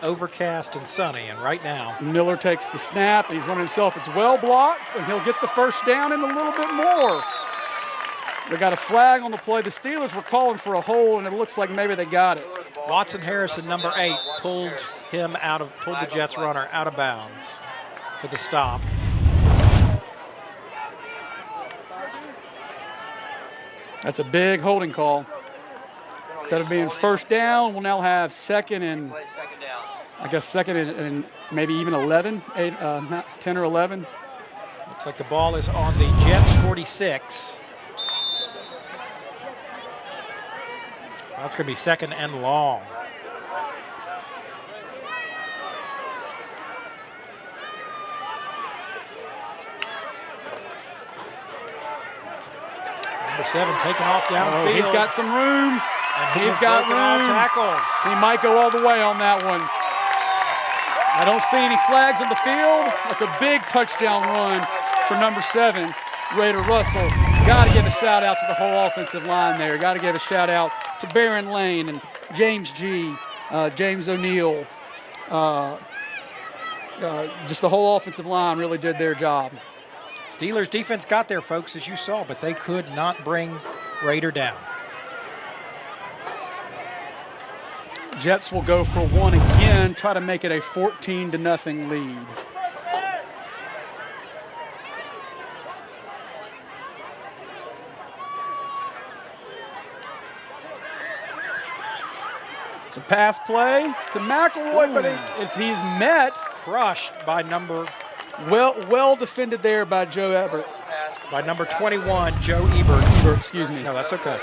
Speaker 2: overcast and sunny. And right now,
Speaker 1: Miller takes the snap. He's running himself. It's well blocked, and he'll get the first down and a little bit more. They got a flag on the play. The Steelers were calling for a hold, and it looks like maybe they got it.
Speaker 2: Watson Harrison, number 8, pulled the Jets runner out of bounds for the stop.
Speaker 1: That's a big holding call. Instead of being first down, we'll now have second and, I guess second and maybe even 11, 10 or 11.
Speaker 2: Looks like the ball is on the Jets 46. That's going to be second and long. Number 7 taking off downfield.
Speaker 1: Oh, he's got some room.
Speaker 2: And
Speaker 1: he's got room.
Speaker 2: All tackles.
Speaker 1: He might go all the way on that one. I don't see any flags on the field. That's a big touchdown run for number 7, Raider Russell. Got to give a shout out to the whole offensive line there. Got to give a shout out to Baron Lane and James G, James O'Neal. Just the whole offensive line really did their job.
Speaker 2: Steelers defense got there, folks, as you saw, but they could not bring Raider down.
Speaker 1: Jets will go for one again, try to make it a 14-0 lead. It's a pass play to McElroy, but he's met.
Speaker 2: Crushed by number...
Speaker 1: Well defended there by Joe Ebert.
Speaker 2: By number 21, Joe Ebert.
Speaker 1: Excuse me.
Speaker 2: No, that's okay.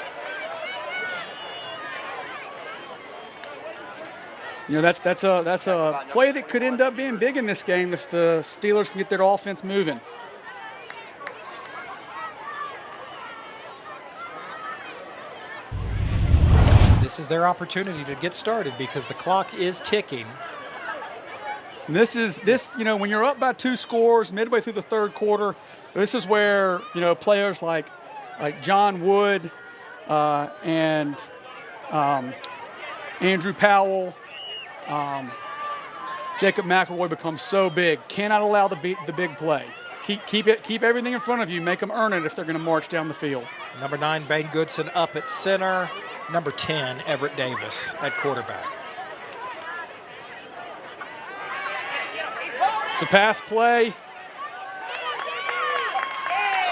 Speaker 1: You know, that's a play that could end up being big in this game if the Steelers can get their offense moving.
Speaker 2: This is their opportunity to get started because the clock is ticking.
Speaker 1: And when you're up by 2 scores midway through the third quarter, this is where, players like John Wood and Andrew Powell, Jacob McElroy become so big. Cannot allow the big play. Keep everything in front of you. Make them earn it if they're going to march down the field.
Speaker 2: Number 9, Bane Goodson up at center. Number 10, Everett Davis at quarterback.
Speaker 1: It's a pass play.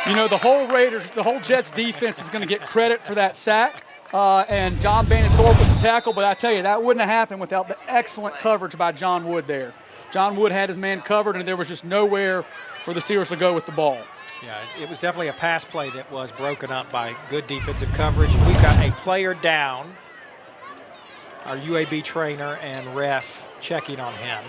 Speaker 1: The whole Jets defense is going to get credit for that sack. And John Bannon-Thorpe with the tackle, but I tell you, that wouldn't have happened without the excellent coverage by John Wood there. John Wood had his man covered, and there was just nowhere for the Steelers to go with the ball.
Speaker 2: Yeah, it was definitely a pass play that was broken up by good defensive coverage. And we've got a player down. Our UAB trainer and ref checking on him.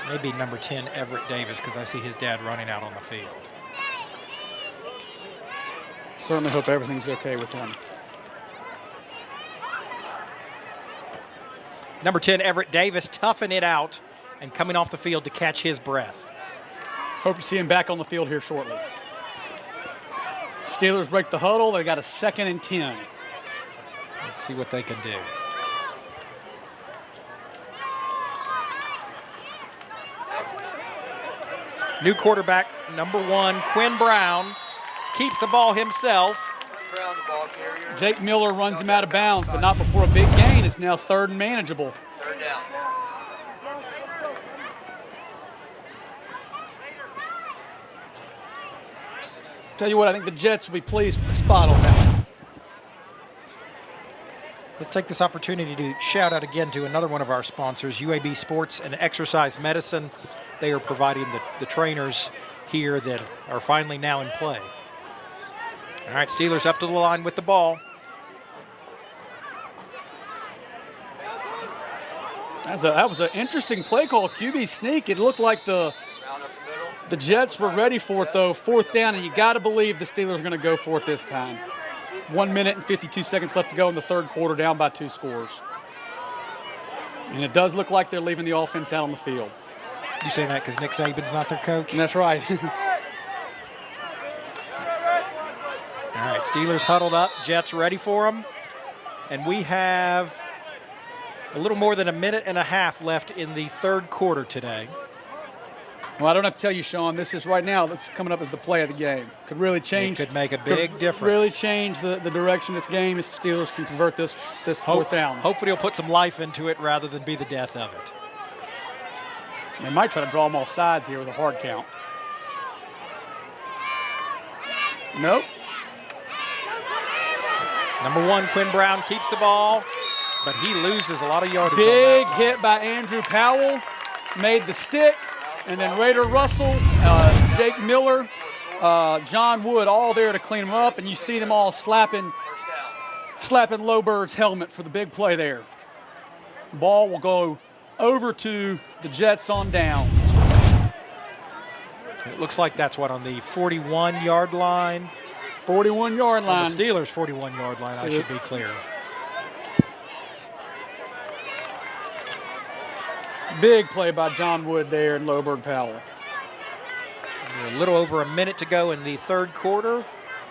Speaker 2: Maybe number 10, Everett Davis, because I see his dad running out on the field.
Speaker 1: Certainly hope everything's okay with him.
Speaker 2: Number 10, Everett Davis, toughing it out and coming off the field to catch his breath.
Speaker 1: Hope to see him back on the field here shortly. Steelers break the huddle. They got a 2nd and 10.
Speaker 2: Let's see what they can do. New quarterback, number 1, Quinn Brown, keeps the ball himself.
Speaker 1: Jake Miller runs him out of bounds, but not before a big gain. It's now 3rd and manageable.
Speaker 4: 3rd down.
Speaker 1: Tell you what, I think the Jets will be pleased with the spot on that.
Speaker 2: Let's take this opportunity to shout out again to another one of our sponsors, UAB Sports and Exercise Medicine. They are providing the trainers here that are finally now in play. All right, Steelers up to the line with the ball.
Speaker 1: That was an interesting play call, QB sneak. It looked like the Jets were ready for it, though. 4th down, and you got to believe the Steelers are going to go for it this time. 1 minute and 52 seconds left to go in the third quarter, down by 2 scores. And it does look like they're leaving the offense out on the field.
Speaker 2: You say that because Nick Saban's not their coach?
Speaker 1: And that's right.
Speaker 2: All right, Steelers huddled up, Jets ready for them. And we have a little more than a minute and a half left in the third quarter today.
Speaker 1: Well, I don't have to tell you, Sean, this is right now, this is coming up as the play of the game. Could really change.
Speaker 2: It could make a big difference.
Speaker 1: Really change the direction of this game if the Steelers can convert this fourth down.
Speaker 2: Hopefully he'll put some life into it rather than be the death of it.
Speaker 1: They might try to draw them off sides here with a hard count. Nope.
Speaker 2: Number 1, Quinn Brown keeps the ball, but he loses a lot of yardage.
Speaker 1: Big hit by Andrew Powell. Made the stick. And then Raider Russell, Jake Miller, John Wood, all there to clean them up. And you see them all slapping Lobird's helmet for the big play there. Ball will go over to the Jets on downs.
Speaker 2: It looks like that's what, on the 41-yard line?
Speaker 1: 41-yard line.
Speaker 2: On the Steelers' 41-yard line, I should be clear.
Speaker 1: Big play by John Wood there and Lobird Powell.
Speaker 2: A little over a minute to go in the third quarter.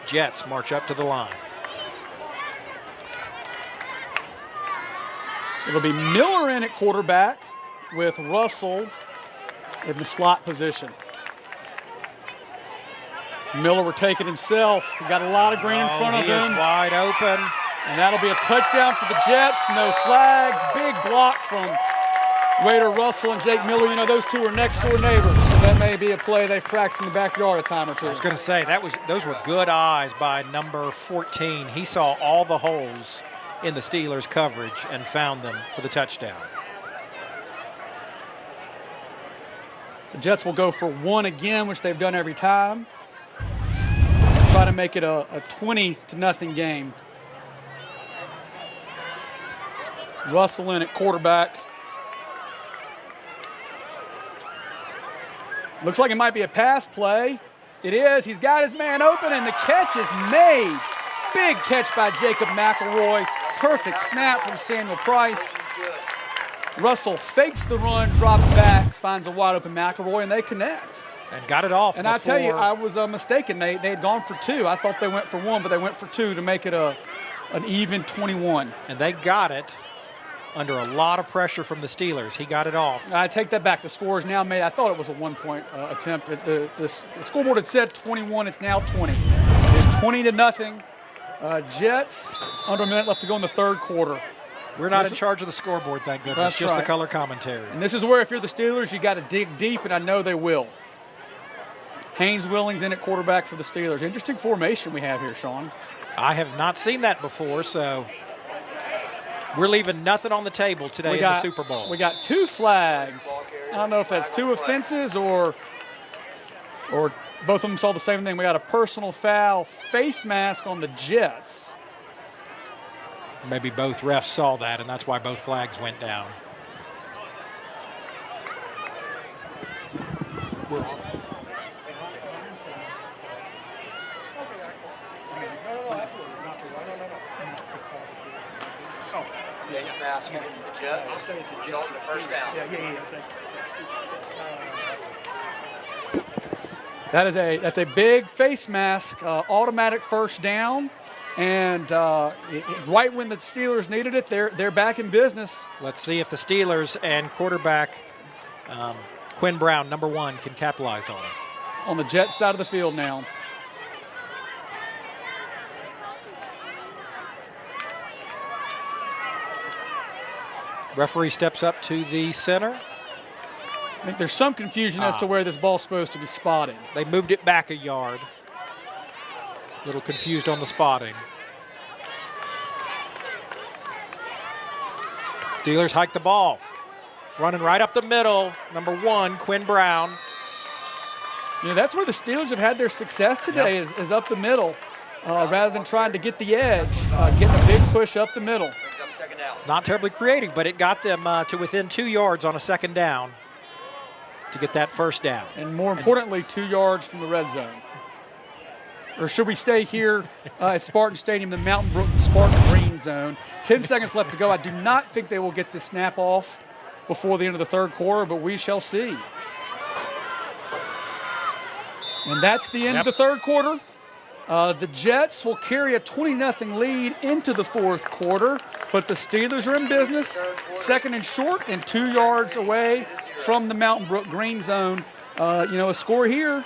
Speaker 2: Jets march up to the line.
Speaker 1: It'll be Miller in at quarterback with Russell in the slot position. Miller will take it himself. He got a lot of green in front of him.
Speaker 2: He is wide open.
Speaker 1: And that'll be a touchdown for the Jets. No flags. Big block from Raider Russell and Jake Miller. You know, those two are next-door neighbors, so that may be a play they've practiced in the backyard a time or two.
Speaker 2: I was going to say, those were good eyes by number 14. He saw all the holes in the Steelers' coverage and found them for the touchdown.
Speaker 1: The Jets will go for one again, which they've done every time. Try to make it a 20-0 game. Russell in at quarterback. Looks like it might be a pass play. It is. He's got his man open, and the catch is made. Big catch by Jacob McElroy. Perfect snap from Samuel Price. Russell fakes the run, drops back, finds a wide open McElroy, and they connect.
Speaker 2: And got it off.
Speaker 1: And I tell you, I was mistaken. They had gone for two. I thought they went for one, but they went for two to make it an even 21.
Speaker 2: And they got it under a lot of pressure from the Steelers. He got it off.
Speaker 1: I take that back. The score is now made. I thought it was a one-point attempt. The scoreboard had said 21. It's now 20. It's 20-0. Jets, under a minute left to go in the third quarter.
Speaker 2: We're not in charge of the scoreboard, thank goodness.
Speaker 1: That's
Speaker 2: just
Speaker 1: right.
Speaker 2: the color commentary.
Speaker 1: And this is where, if you're the Steelers, you got to dig deep, and I know they will. Haynes Willings in at quarterback for the Steelers. Interesting formation we have here, Sean.
Speaker 2: I have not seen that before, so we're leaving nothing on the table today in the Super Bowl.
Speaker 1: We got two flags. I don't know if that's two offenses or both of them saw the same thing. We got a personal foul, face mask on the Jets.
Speaker 2: Maybe both refs saw that, and that's why both flags went down. We're off.
Speaker 4: Face mask against the Jets. Result in the first down.
Speaker 1: That's a big face mask, automatic first down, and right when the Steelers needed it, they're back in business.
Speaker 2: Let's see if the Steelers and quarterback Quinn Brown, number 1, can capitalize on it.
Speaker 1: On the Jets side of the field now.
Speaker 2: Referee steps up to the center.
Speaker 1: I think there's some confusion as to where this ball's supposed to be spotted.
Speaker 2: They moved it back a yard. A little confused on the spotting. Steelers hike the ball. Running right up the middle, number 1, Quinn Brown.
Speaker 1: You know, that's where the Steelers have had their success today, is up the middle, rather than trying to get the edge, getting a big push up the middle.
Speaker 2: It's not terribly creative, but it got them to within 2 yards on a second down to get that first down.
Speaker 1: And more importantly, 2 yards from the red zone. Or should we stay here at Spartan Stadium, the Mountain Brook Spartan Green Zone? 10 seconds left to go. I do not think they will get this snap off before the end of the third quarter, but we shall see. And that's the end of the third quarter. The Jets will carry a 20-0 lead into the fourth quarter, but the Steelers are in business, second and short and 2 yards away from the Mountain Brook green zone. A score here,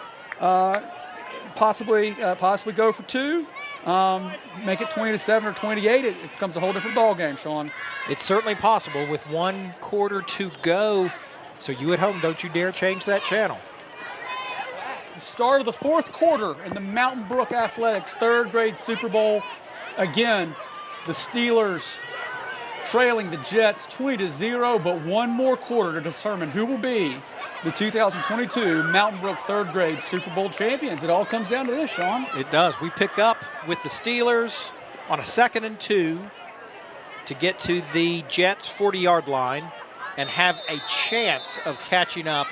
Speaker 1: possibly go for 2, make it 20-7 or 20-8. It becomes a whole different ball game, Sean.
Speaker 2: It's certainly possible with 1 quarter to go. So you at home, don't you dare change that channel.
Speaker 1: The start of the fourth quarter in the Mountain Brook Athletics third grade Super Bowl. Again, the Steelers trailing the Jets 20-0, but 1 more quarter to determine who will be the 2022 Mountain Brook third grade Super Bowl champions. It all comes down to this, Sean.
Speaker 2: It does. We pick up with the Steelers on a 2nd and 2 to get to the Jets' 40-yard line and have a chance of catching up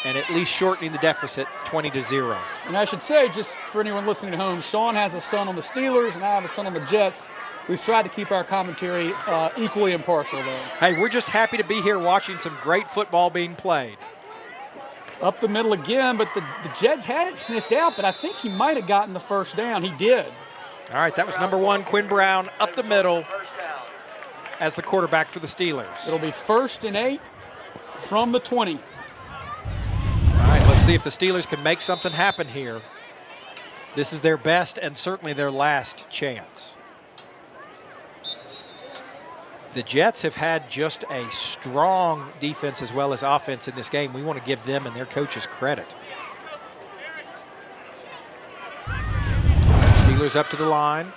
Speaker 2: and at least shortening the deficit 20-0.
Speaker 1: And I should say, just for anyone listening at home, Sean has a son on the Steelers and I have a son on the Jets. We've tried to keep our commentary equally impartial, though.
Speaker 2: Hey, we're just happy to be here watching some great football being played.
Speaker 1: Up the middle again, but the Jets had it sniffed out, but I think he might have gotten the first down. He did.
Speaker 2: All right, that was number 1, Quinn Brown, up the middle as the quarterback for the Steelers.
Speaker 1: It'll be 1st and 8 from the 20.
Speaker 2: All right, let's see if the Steelers can make something happen here. This is their best and certainly their last chance. The Jets have had just a strong defense as well as offense in this game. We want to give them and their coaches credit. Steelers up to the line.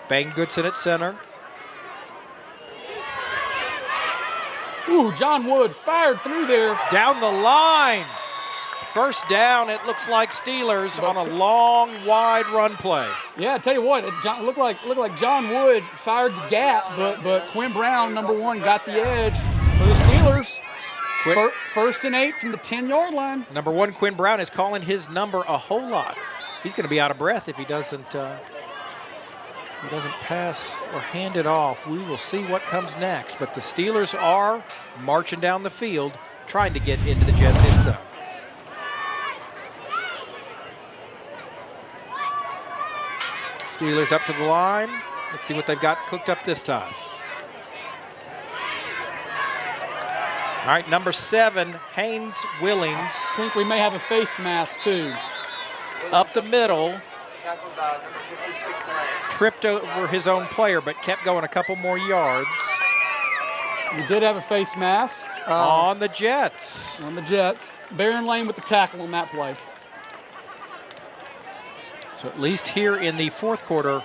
Speaker 2: Bang Goodson at center.
Speaker 1: Ooh, John Wood fired through there.
Speaker 2: Down the line. First down, it looks like Steelers on a long, wide run play.
Speaker 1: Yeah, I tell you what, it looked like John Wood fired the gap, but Quinn Brown, number 1, got the edge for the Steelers. 1st and 8 from the 10-yard line.
Speaker 2: Number 1, Quinn Brown, is calling his number a whole lot. He's going to be out of breath if he doesn't pass or hand it off. We will see what comes next. But the Steelers are marching down the field, trying to get into the Jets' end zone. Steelers up to the line. Let's see what they've got cooked up this time. All right, number 7, Haynes Willings.
Speaker 1: I think we may have a face mask, too.
Speaker 2: Up the middle.
Speaker 4: Tackled by number 56, Lane.
Speaker 2: Tripped over his own player, but kept going a couple more yards.
Speaker 1: We did have a face mask.
Speaker 2: On the Jets.
Speaker 1: On the Jets. Barron Lane with the tackle on that play.
Speaker 2: So at least here in the fourth quarter,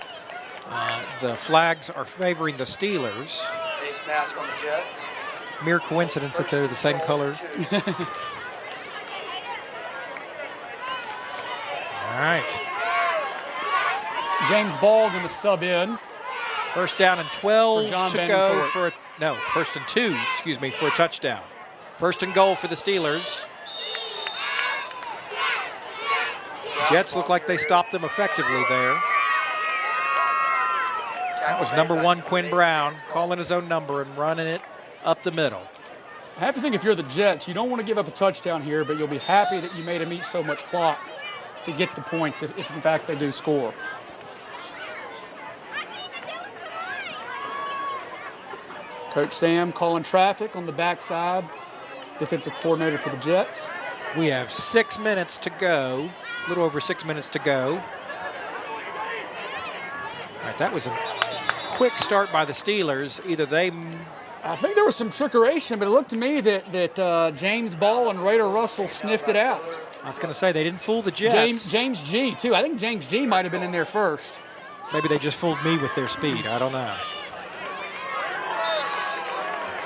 Speaker 2: the flags are favoring the Steelers.
Speaker 4: Face mask on the Jets.
Speaker 2: Mere coincidence that they're the same color. All right.
Speaker 1: James Ball going to sub in.
Speaker 2: First down and 12
Speaker 1: For John
Speaker 2: to
Speaker 1: Van
Speaker 2: go
Speaker 1: Thorpe.
Speaker 2: for first and 2, for a touchdown. First and goal for the Steelers. Jets look like they stopped them effectively there. That was number 1, Quinn Brown, calling his own number and running it up the middle.
Speaker 1: I have to think if you're the Jets, you don't want to give up a touchdown here, but you'll be happy that you made them eat so much clock to get the points if in fact they do score. Coach Sam calling traffic on the backside. Defensive coordinator for the Jets.
Speaker 2: We have 6 minutes to go, a little over 6 minutes to go. All right, that was a quick start by the Steelers.
Speaker 1: I think there was some trickeration, but it looked to me that James Ball and Raider Russell sniffed it out.
Speaker 2: I was going to say, they didn't fool the Jets.
Speaker 1: James G, too. I think James G might have been in there first.
Speaker 2: Maybe they just fooled me with their speed. I don't know.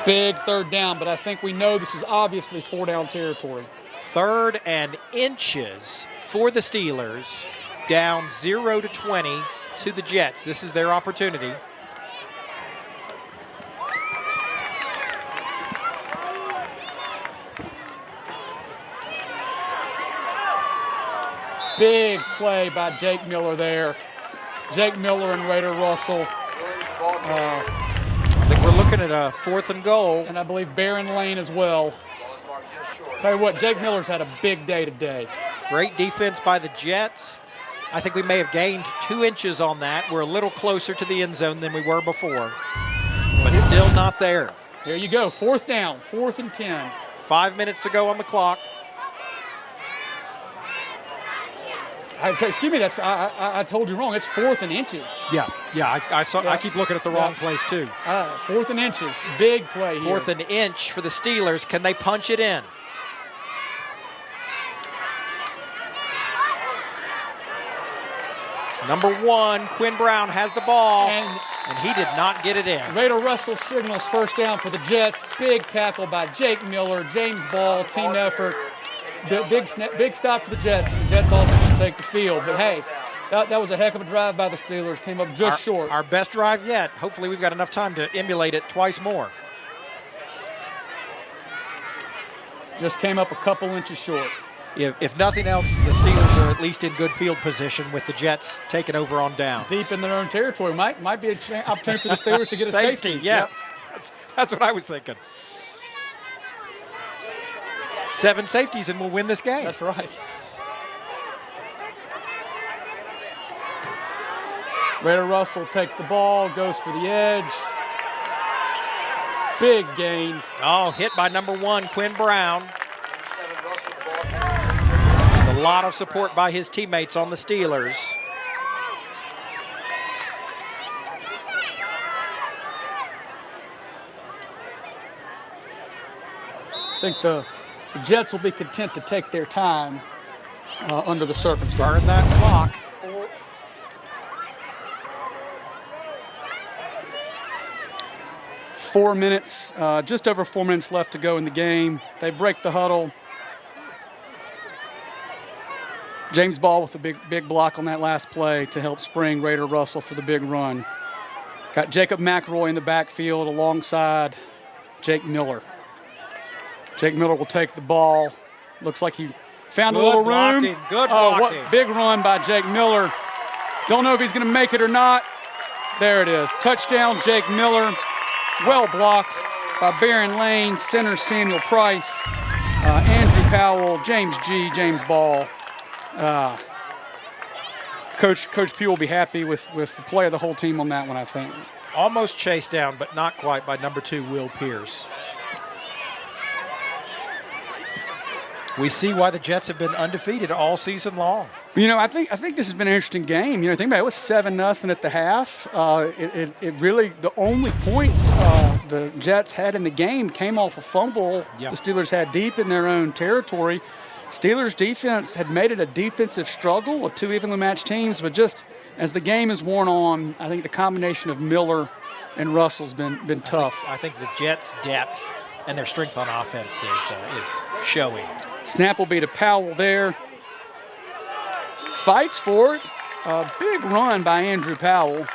Speaker 1: Big third down, but I think we know this is obviously 4-down territory.
Speaker 2: 3rd and inches for the Steelers, down 0-20 to the Jets. This is their opportunity.
Speaker 1: Big play by Jake Miller there. Jake Miller and Raider Russell.
Speaker 2: I think we're looking at a 4th and goal.
Speaker 1: And I believe Barron Lane as well. Tell you what, Jake Miller's had a big day today.
Speaker 2: Great defense by the Jets. I think we may have gained 2 inches on that. We're a little closer to the end zone than we were before, but still not there.
Speaker 1: Here you go, 4th down, 4th and 10.
Speaker 2: 5 minutes to go on the clock.
Speaker 1: Excuse me, I told you wrong. It's 4th and inches.
Speaker 2: Yeah, I saw. I keep looking at the wrong place too.
Speaker 1: 4th and inches, big play here.
Speaker 2: 4th and inch for the Steelers. Can they punch it in? Number 1, Quinn Brown has the ball, and he did not get it in.
Speaker 1: Raider Russell signals 1st down for the Jets. Big tackle by Jake Miller. James Ball, team effort. Big stop for the Jets. The Jets offense will take the field. But, hey, that was a heck of a drive by the Steelers. Came up just short.
Speaker 2: Our best drive yet. Hopefully we've got enough time to emulate it twice more.
Speaker 1: Just came up a couple inches short.
Speaker 2: If nothing else, the Steelers are at least in good field position with the Jets taking over on downs.
Speaker 1: Deep in their own territory. Might be an opportunity for the Steelers to get a safety.
Speaker 2: Yes. Yep. That's what I was thinking. 7 safeties and we'll win this game.
Speaker 1: That's right. Raider Russell takes the ball, goes for the edge. Big gain.
Speaker 2: Oh, hit by number 1, Quinn Brown. A lot of support by his teammates on the Steelers.
Speaker 1: I think the Jets will be content to take their time under the circumstances.
Speaker 2: Burn that clock.
Speaker 1: 4 minutes, just over 4 minutes left to go in the game. They break the huddle. James Ball with a big block on that last play to help spring Raider Russell for the big run. Got Jacob McElroy in the backfield alongside Jake Miller. Jake Miller will take the ball. Looks like he found a little room.
Speaker 2: Good blocking.
Speaker 1: Oh, what big run by Jake Miller. Don't know if he's going to make it or not. There it is. Touchdown, Jake Miller. Well blocked by Barron Lane, center Samuel Price, Andrew Powell, James Ball. Coach Pugh will be happy with the play of the whole team on that one, I think.
Speaker 2: Almost chased down, but not quite by number 2, Will Pierce. We see why the Jets have been undefeated all season long.
Speaker 1: You know, I think this has been an interesting game. You know, think about it, it was 7-0 at the half. It really, the only points the Jets had in the game came off a fumble the Steelers had deep in their own territory. Steelers defense had made it a defensive struggle with 2 evenly matched teams, but just as the game has worn on, I think the combination of Miller and Russell's been tough.
Speaker 2: I think the Jets' depth and their strength on offense is showing.
Speaker 1: Snap will be to Powell there. Fights for it. A big run by Andrew Powell.
Speaker 4: 15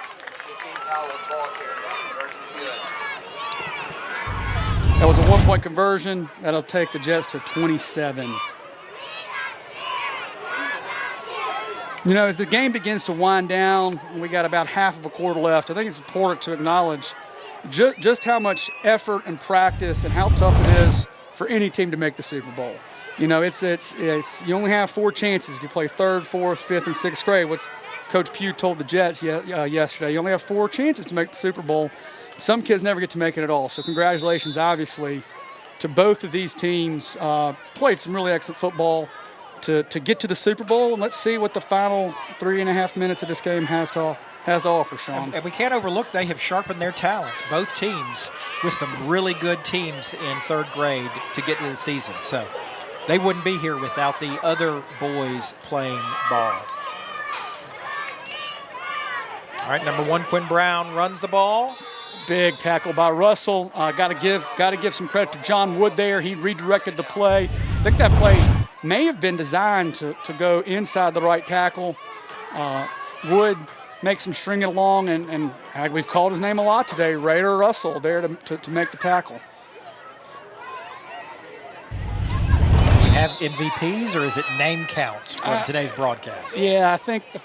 Speaker 4: Powell with ball carrier. Conversion's good.
Speaker 1: That was a 1-point conversion. That'll take the Jets to 27. You know, as the game begins to wind down, we got about half of a quarter left. I think it's important to acknowledge just how much effort and practice and how tough it is for any team to make the Super Bowl. You know, it's you only have 4 chances if you play 3rd, 4th, 5th, and 6th grade. What's Coach Pugh told the Jets yesterday. You only have 4 chances to make the Super Bowl. Some kids never get to make it at all. So congratulations, obviously, to both of these teams. Played some really excellent football to get to the Super Bowl. And let's see what the final 3.5 minutes of this game has to offer, Sean.
Speaker 2: And we can't overlook they have sharpened their talents, both teams, with some really good teams in 3rd grade to get to the season. So they wouldn't be here without the other boys playing ball. All right, number 1, Quinn Brown runs the ball.
Speaker 1: Big tackle by Russell. Got to give some credit to John Wood there. He redirected the play. I think that play may have been designed to go inside the right tackle. Wood makes him string it along, and we've called his name a lot today, Raider Russell, there to make the tackle.
Speaker 2: Have MVPs, or is it name counts from today's broadcast?
Speaker 1: Yeah, I think that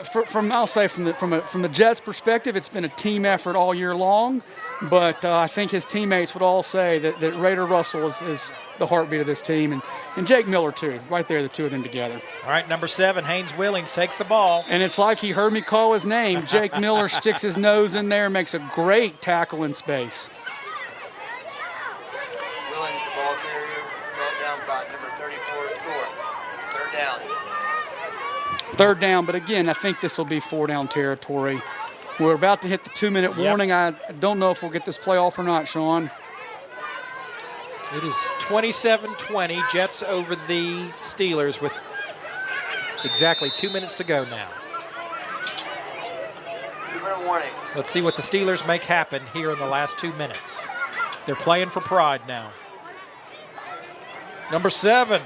Speaker 1: from the Jets' perspective, it's been a team effort all year long. But I think his teammates would all say that Raider Russell is the heartbeat of this team, and And Jake Miller, too. Right there, the two of them together.
Speaker 2: All right, number 7, Haynes Willings takes the ball.
Speaker 1: And it's like he heard me call his name. Jake Miller sticks his nose in there and makes a great tackle in space.
Speaker 4: Willings, the ball carrier, brought down by number 34, Thorpe. Third down.
Speaker 1: Third down, but again, I think this will be 4-down territory. We're about to hit the 2-minute warning. I don't know if we'll get this play off or not, Sean.
Speaker 2: It is 27-20, Jets over the Steelers with exactly 2 minutes to go now.
Speaker 4: 2-minute warning.
Speaker 2: Let's see what the Steelers make happen here in the last 2 minutes. They're playing for pride now. Number 7,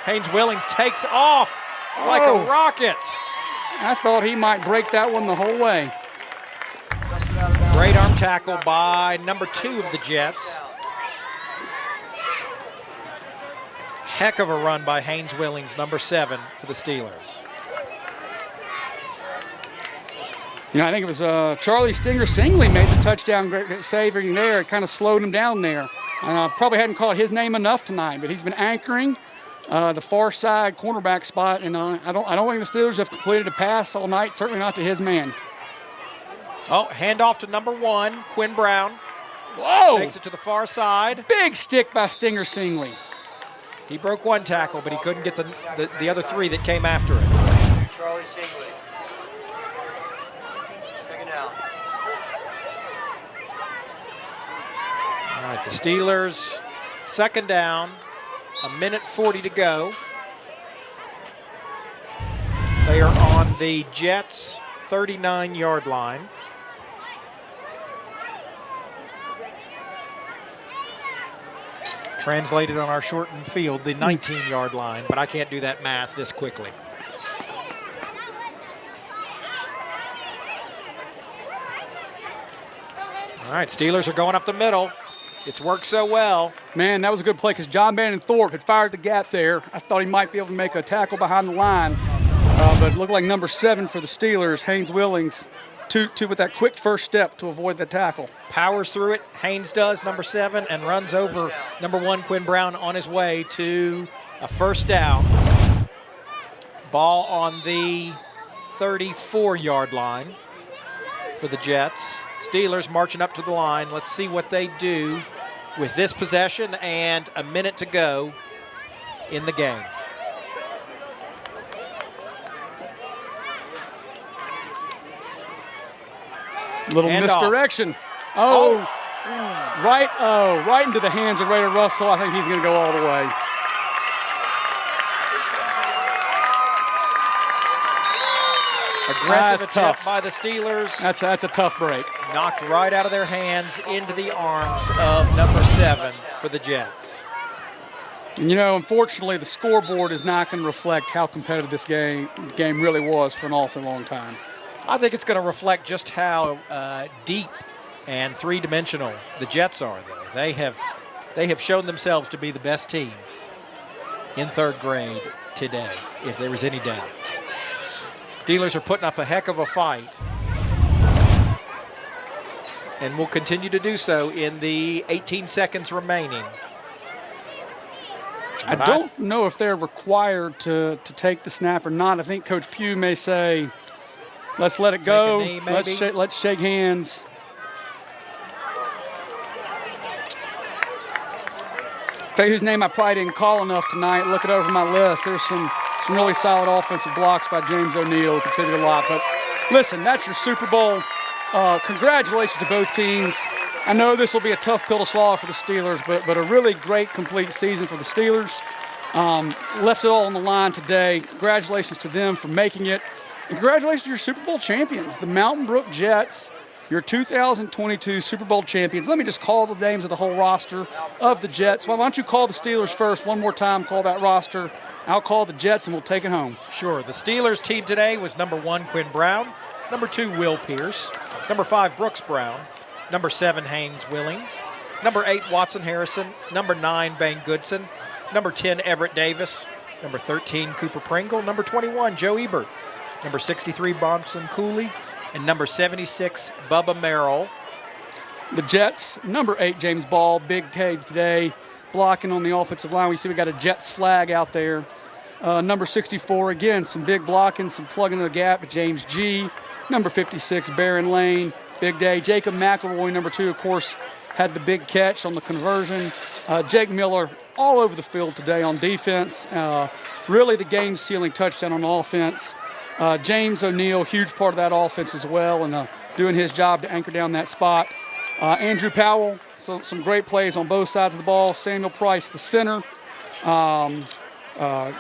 Speaker 2: Haynes Willings takes off like a rocket.
Speaker 1: I thought he might break that one the whole way.
Speaker 2: Great arm tackle by number 2 of the Jets. Heck of a run by Haynes Willings, number 7 for the Steelers.
Speaker 1: You know, I think it was Charlie Stingley made the touchdown saving there. It kind of slowed him down there. Probably hadn't called his name enough tonight, but he's been anchoring the far side cornerback spot, and I don't think the Steelers have completed a pass all night. Certainly not to his man.
Speaker 2: Oh, handoff to number 1, Quinn Brown.
Speaker 1: Whoa!
Speaker 2: Takes it to the far side.
Speaker 1: Big stick by Stinger Singley.
Speaker 2: He broke one tackle, but he couldn't get the other 3 that came after it.
Speaker 4: Charlie Singley. Second down.
Speaker 2: All right, the Steelers, second down, 1:40 to go. They are on the Jets' 39-yard line. Translated on our shortened field, the 19-yard line, but I can't do that math this quickly. All right, Steelers are going up the middle. It's worked so well.
Speaker 1: Man, that was a good play because John Bannon Thorpe had fired the gap there. I thought he might be able to make a tackle behind the line, but it looked like number 7 for the Steelers, Haynes Willings, with that quick first step to avoid the tackle.
Speaker 2: Powers through it, Haynes does, number 7, and runs over number 1, Quinn Brown, on his way to a first down. Ball on the 34-yard line for the Jets. Steelers marching up to the line. Let's see what they do with this possession and a minute to go in the game.
Speaker 1: Little
Speaker 2: Hand
Speaker 1: misdirection. Right into the hands of Raider Russell. I think he's going to go all the way.
Speaker 2: Aggressive attempt
Speaker 1: tough
Speaker 2: by the Steelers.
Speaker 1: That's a tough break.
Speaker 2: Knocked right out of their hands into the arms of number 7 for the Jets.
Speaker 1: And, you know, unfortunately, the scoreboard is not going to reflect how competitive this game really was for an awfully long time.
Speaker 2: I think it's going to reflect just how deep and three-dimensional the Jets are, though. They have shown themselves to be the best team in third grade today, if there was any doubt. Steelers are putting up a heck of a fight and will continue to do so in the 18 seconds remaining.
Speaker 1: I don't know if they're required to take the snap or not. I think Coach Pugh may say, let's let it go.
Speaker 2: Knee,
Speaker 1: let's shake hands. Tell you whose name I probably didn't call enough tonight. Look it over my list. There's some really solid offensive blocks by James O'Neal, contributed a lot. But listen, that's your Super Bowl. Congratulations to both teams. I know this will be a tough pill to swallow for the Steelers, but a really great, complete season for the Steelers. Left it all on the line today. Congratulations to them for making it. And congratulations to your Super Bowl champions, the Mountain Brook Jets, your 2022 Super Bowl champions. Let me just call the names of the whole roster of the Jets. Why don't you call the Steelers first one more time, call that roster. I'll call the Jets, and we'll take it home.
Speaker 2: Sure. The Steelers team today was number 1, Quinn Brown, number 2, Will Pierce, number 5, Brooks Brown, number 7, Haynes Willings, number 8, Watson Harrison, number 9, Bane Goodson, number 10, Everett Davis, number 13, Cooper Pringle, number 21, Joe Ebert, number 63, Bonson Cooley, and number 76, Bubba Merrill.
Speaker 1: The Jets, number 8, James Ball, big K today. blocking on the offensive line. We see we got a Jets flag out there. Number 64, again, some big blocking, some plugging the gap. James G. Number 56, Barron Lane. Big day. Jacob McElroy, number 2, of course, had the big catch on the conversion. Jake Miller all over the field today on defense. Really the game-sealing touchdown on offense. James O'Neal, huge part of that offense as well, and doing his job to anchor down that spot. Andrew Powell, some great plays on both sides of the ball. Samuel Price, the center,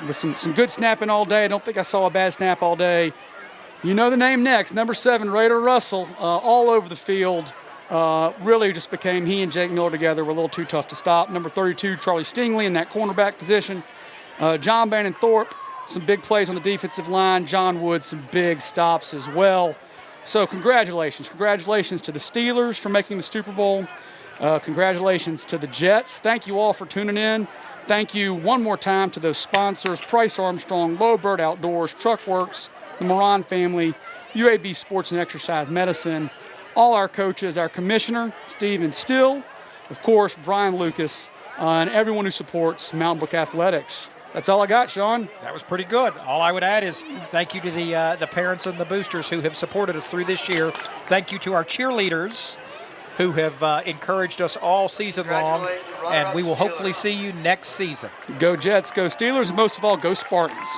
Speaker 1: with some good snapping all day. I don't think I saw a bad snap all day. You know the name next, number 7, Raider Russell, all over the field. Really just became he and Jake Miller together were a little too tough to stop. Number 32, Charlie Stingley in that cornerback position. John Bannon Thorpe, some big plays on the defensive line. John Wood, some big stops as well. So congratulations. Congratulations to the Steelers for making the Super Bowl. Congratulations to the Jets. Thank you all for tuning in. Thank you one more time to those sponsors, Price Armstrong, Lowbird Outdoors, Truckworks, the Moran family, UAB Sports and Exercise Medicine, all our coaches, our commissioner, Stephen Still, of course, Brian Lucas, and everyone who supports Mountain Brook Athletics. That's all I got, Sean.
Speaker 2: That was pretty good. All I would add is thank you to the parents and the boosters who have supported us through this year. Thank you to our cheerleaders who have encouraged us all season long, and we will hopefully see you next season.
Speaker 1: Go Jets, go Steelers, and most of all, go Spartans.